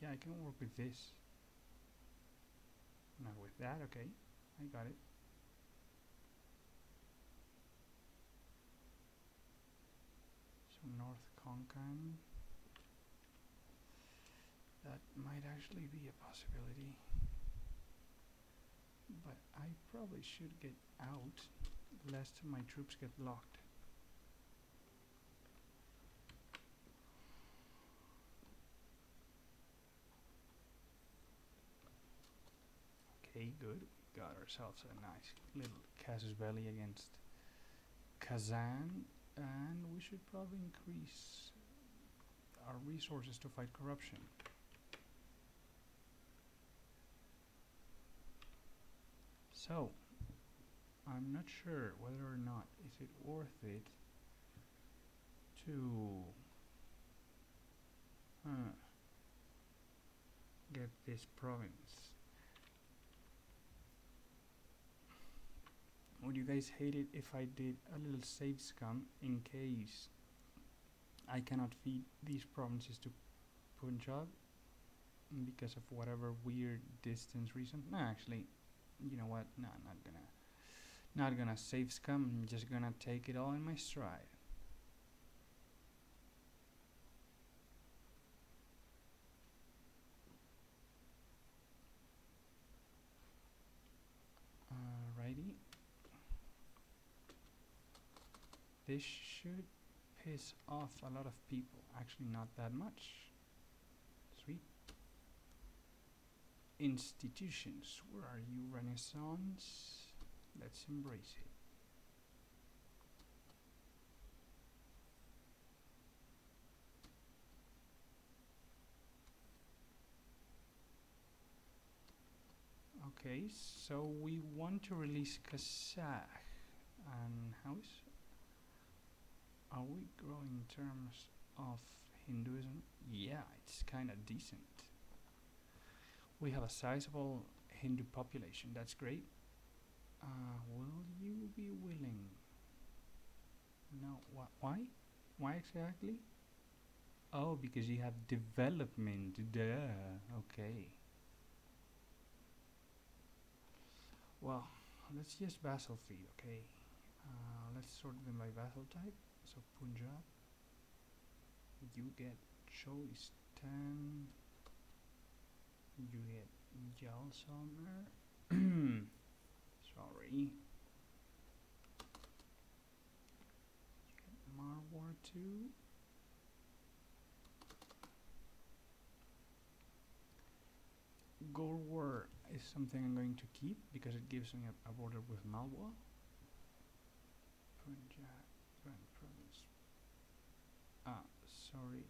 yeah, I can work with this. Not with that, okay, I got it. So North Konkan, that might actually be a possibility. But I probably should get out, lest my troops get locked. Okay, good. We got ourselves a nice little casus belli against Kazan, and we should probably increase our resources to fight corruption. So, I'm not sure whether or not is it worth it to get this province. Would you guys hate it if I did a little save scum in case I cannot feed these provinces to Punjab because of whatever weird distance reason? No, actually, you know what? No, not gonna save scum. I'm just gonna take it all in my stride. Alrighty. This should piss off a lot of people. Actually, not that much. Sweet. Institutions. Where are you, Renaissance? Let's embrace it. Okay, so we want to release Kazakh. And are we growing in terms of Hinduism? Yeah, it's kind of decent. We have a sizable Hindu population, that's great. Will you be willing? No, why? Why exactly? Oh, because you have development, duh, okay. Well, let's just vassal feed, okay? Let's sort them by vassal type. So Punjab, you get choice 10. You get Jalsamer. Sorry. You get Marwar 2. Gorwar is something I'm going to keep because it gives me a border with Malwa. Punjab, Grand Province. Ah, sorry.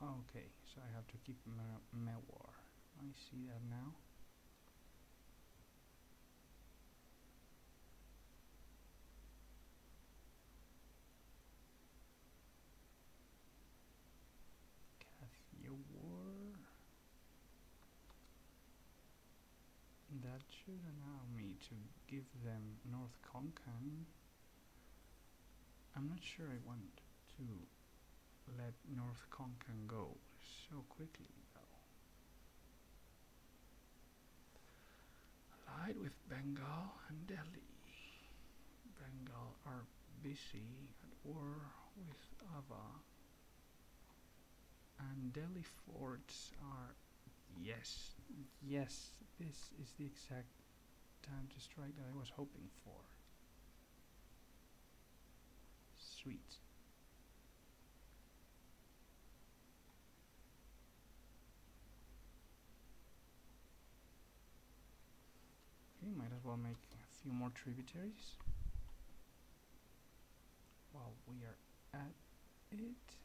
Okay, so I have to keep Mewar. I see that now. Kathia War. That should allow me to give them North Konkan. I'm not sure I want to let North Konkan go so quickly though. Allied with Bengal and Delhi. Bengal are busy at war with Ava. And Delhi forts are... Yes, yes, this is the exact time to strike that I was hoping for. Sweet. Okay, might as well make a few more tributaries while we are at it.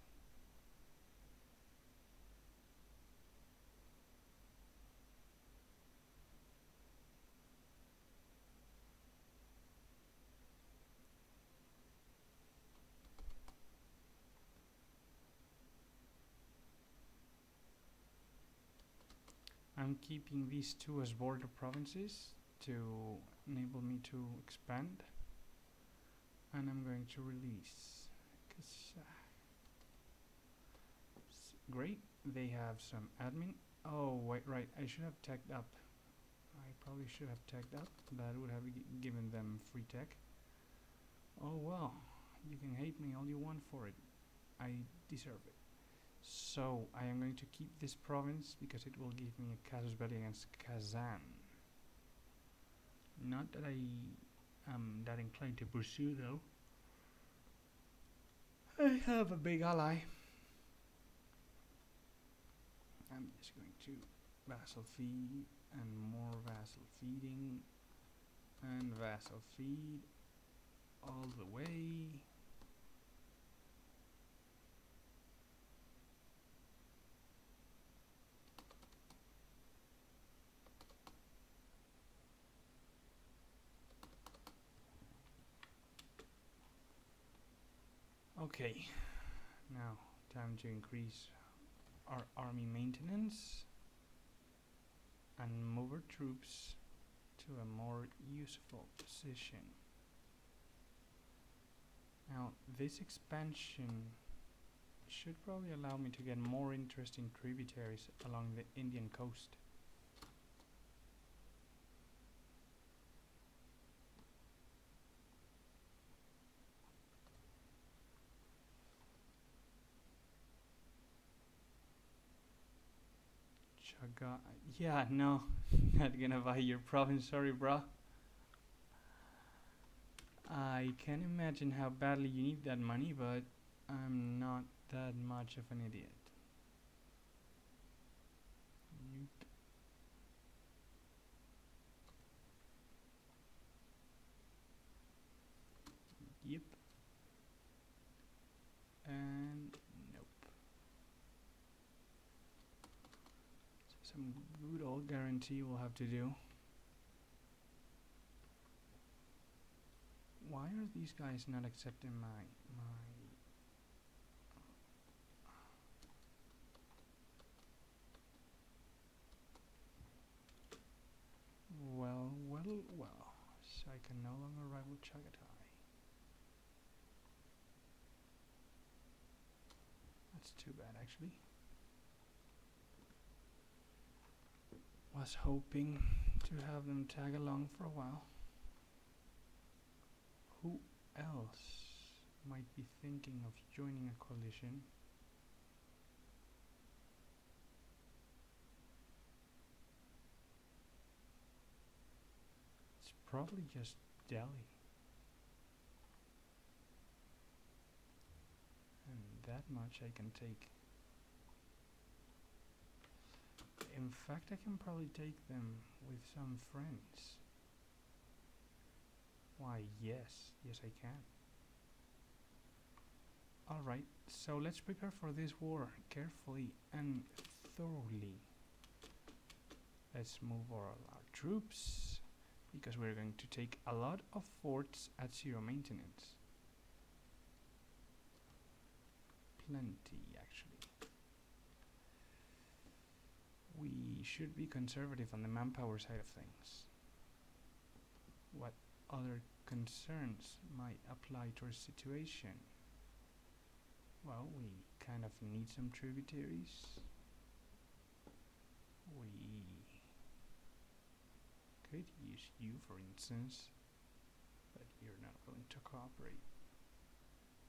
I'm keeping these two as border provinces to enable me to expand, and I'm going to release because great, they have some admin. Oh wait, right, I should have teched up. I probably should have teched up. That would have given them free tech. Oh well, you can hate me all you want for it. I deserve it. So I am going to keep this province because it will give me a casus belli against Kazan. Not that I am that inclined to pursue though. I have a big ally. I'm just going to vassal feed and more vassal feeding and vassal feed all the way. Okay, now time to increase our army maintenance and move our troops to a more useful position. Now this expansion should probably allow me to get more interesting tributaries along the Indian coast. Chaga, yeah, no, not gonna buy your province, sorry bruh. I can imagine how badly you need that money, but I'm not that much of an idiot. Nope. Yep. And nope. So some good old guarantee we'll have to do. Why are these guys not accepting my well, so I can no longer rival Chagatai. That's too bad actually. Was hoping to have them tag along for a while. Who else might be thinking of joining a coalition? Probably just Delhi. And that much I can take. In fact, I can probably take them with some friends. Why, yes. Yes, I can. Alright, so let's prepare for this war carefully and thoroughly. Let's move our troops, because we're going to take a lot of forts at zero maintenance. Plenty, actually. We should be conservative on the manpower side of things. What other concerns might apply to our situation? Well, we kind of need some tributaries. We could use you, for instance, but you're not willing to cooperate.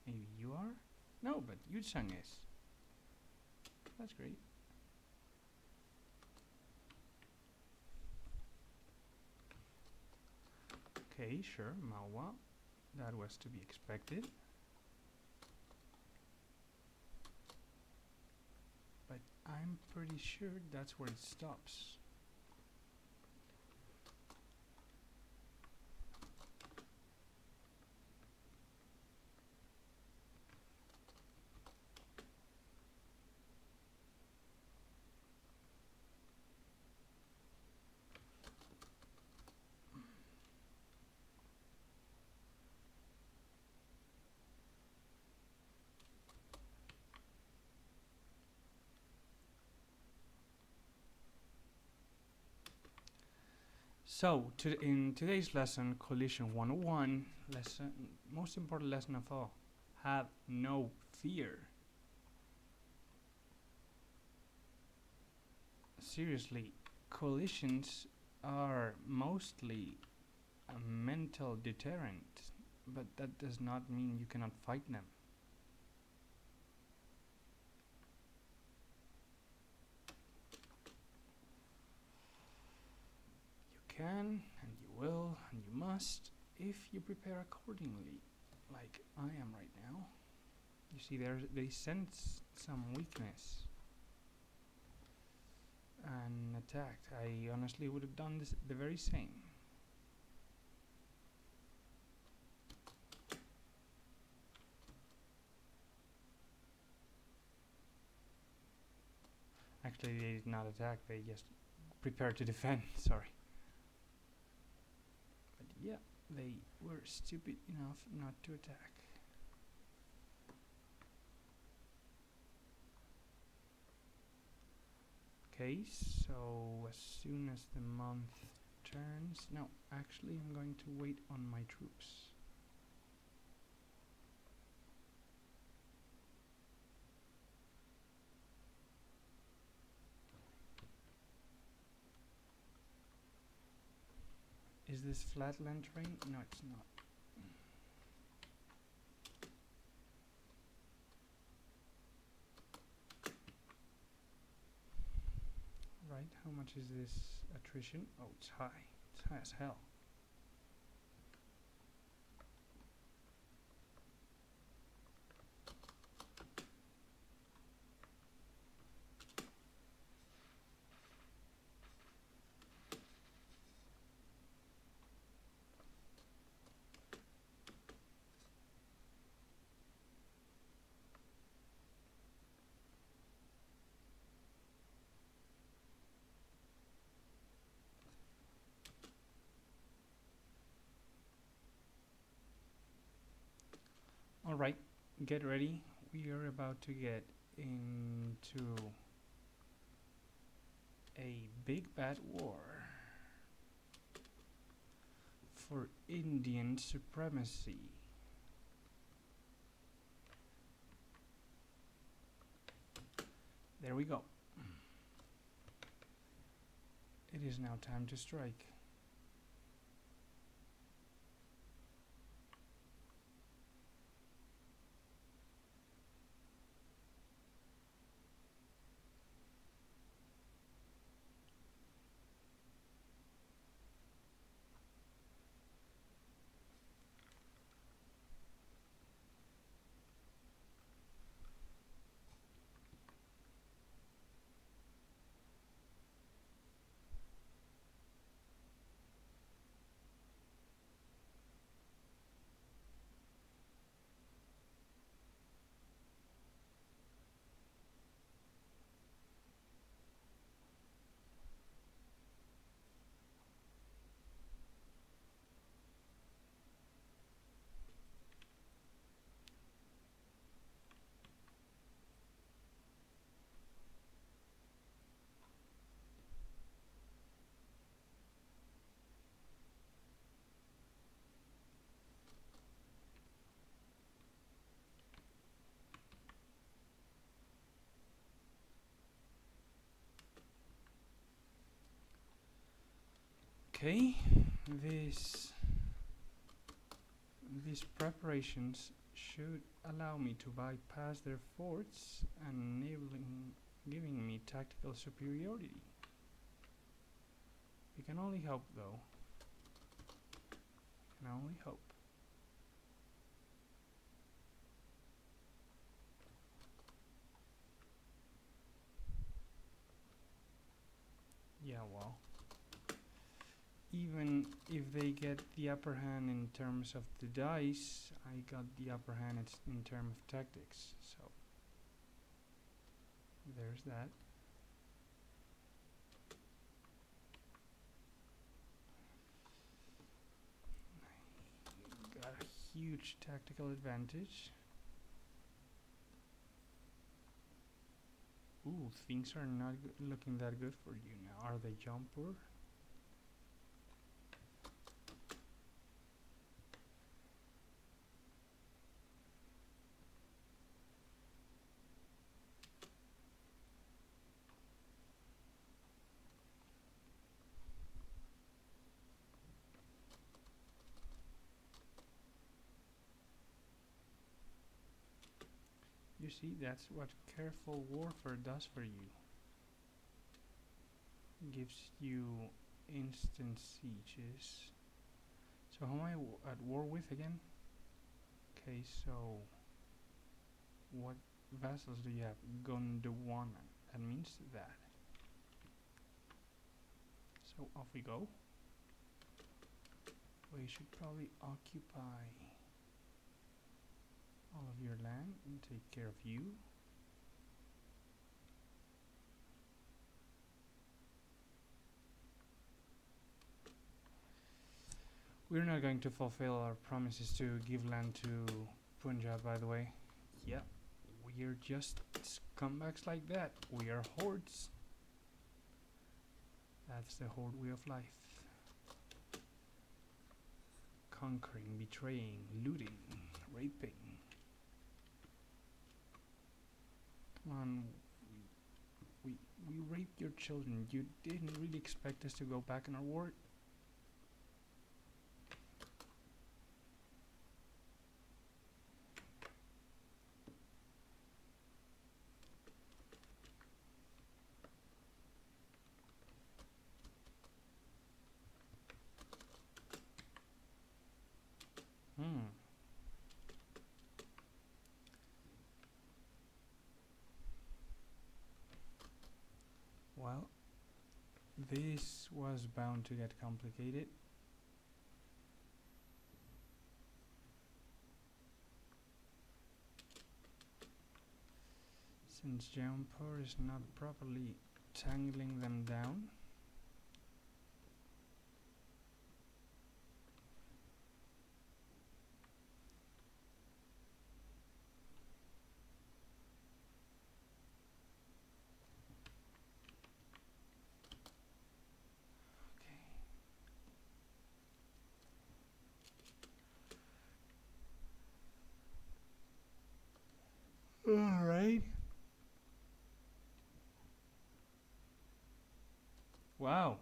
Maybe you are? No, but Yutsang is. That's great. Okay, sure, Mawa. That was to be expected. But I'm pretty sure that's where it stops. So, in today's lesson, Collision 101, most important lesson of all, have no fear. Seriously, collisions are mostly a mental deterrent, but that does not mean you cannot fight them. Can, and you will, and you must, if you prepare accordingly, like I am right now. You see, they sense some weakness and attacked. I honestly would have done the very same. Actually, they did not attack, they just prepared to defend, sorry. Yeah, they were stupid enough not to attack. Okay, so as soon as the month turns... No, actually I'm going to wait on my troops. Is this flatland terrain? No, it's not. Right, how much is this attrition? Oh, it's high. It's high as hell. Alright, get ready. We are about to get into a big bad war for Indian supremacy. There we go. It is now time to strike. Okay, these preparations should allow me to bypass their forts and giving me tactical superiority. We can only hope, though. Can only hope. Yeah, well, even if they get the upper hand in terms of the dice, I got the upper hand in terms of tactics, so there's that. Got a huge tactical advantage. Ooh, things are not looking that good for you now. Are they jumper? You see, that's what careful warfare does for you. Gives you instant sieges. So who am I at war with again? Okay, so what vassals do you have? Gondwana. That means that. So off we go. We should probably occupy all of your land and take care of you. We're not going to fulfill our promises to give land to Punjab, by the way. Yeah, we're just scumbags like that. We are hordes. That's the horde way of life. Conquering, betraying, looting, raping. Come on, we raped your children. You didn't really expect us to go back in our war? Well, this was bound to get complicated. Since Jaunpur is not properly tangling them down. Alright. Wow.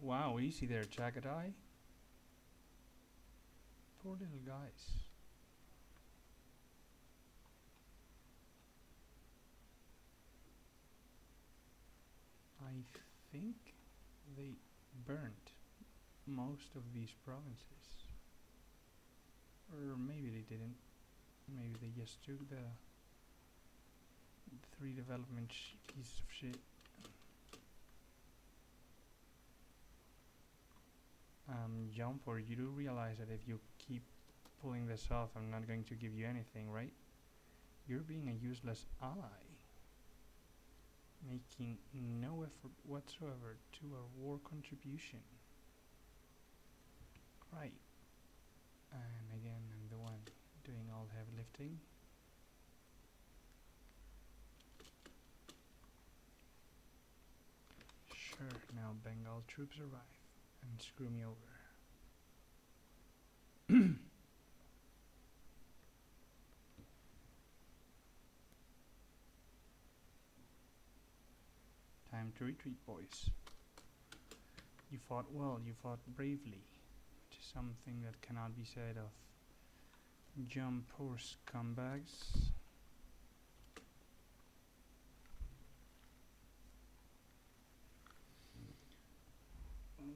Wow, easy there, Chagatai. Poor little guys. I think they burnt most of these provinces. Or maybe they didn't. Maybe they just took the 3 development pieces of shit. Jaunpur, you do realize that if you keep pulling this off, I'm not going to give you anything, right? You're being a useless ally, making no effort whatsoever to our war contribution. Right. And again, I'm the one doing all the heavy lifting. Sure, now Bengal troops arrive and screw me over. Time to retreat, boys. You fought well, you fought bravely, which is something that cannot be said of jump or scumbags.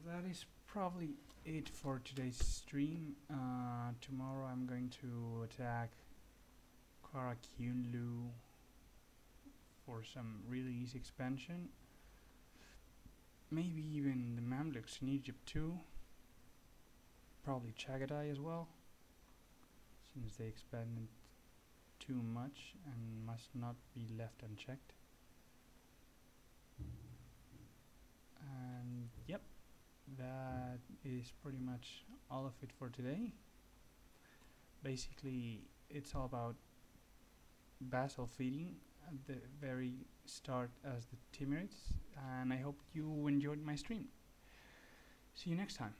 That is probably it for today's stream. Tomorrow I'm going to attack Kwarakyunlu for some really easy expansion. Maybe even the Mamluks in Egypt too. Probably Chagatai as well, since they expanded too much and must not be left unchecked. And yep, that is pretty much all of it for today. Basically, it's all about basil feeding at the very start as the Timurids, and I hope you enjoyed my stream. See you next time.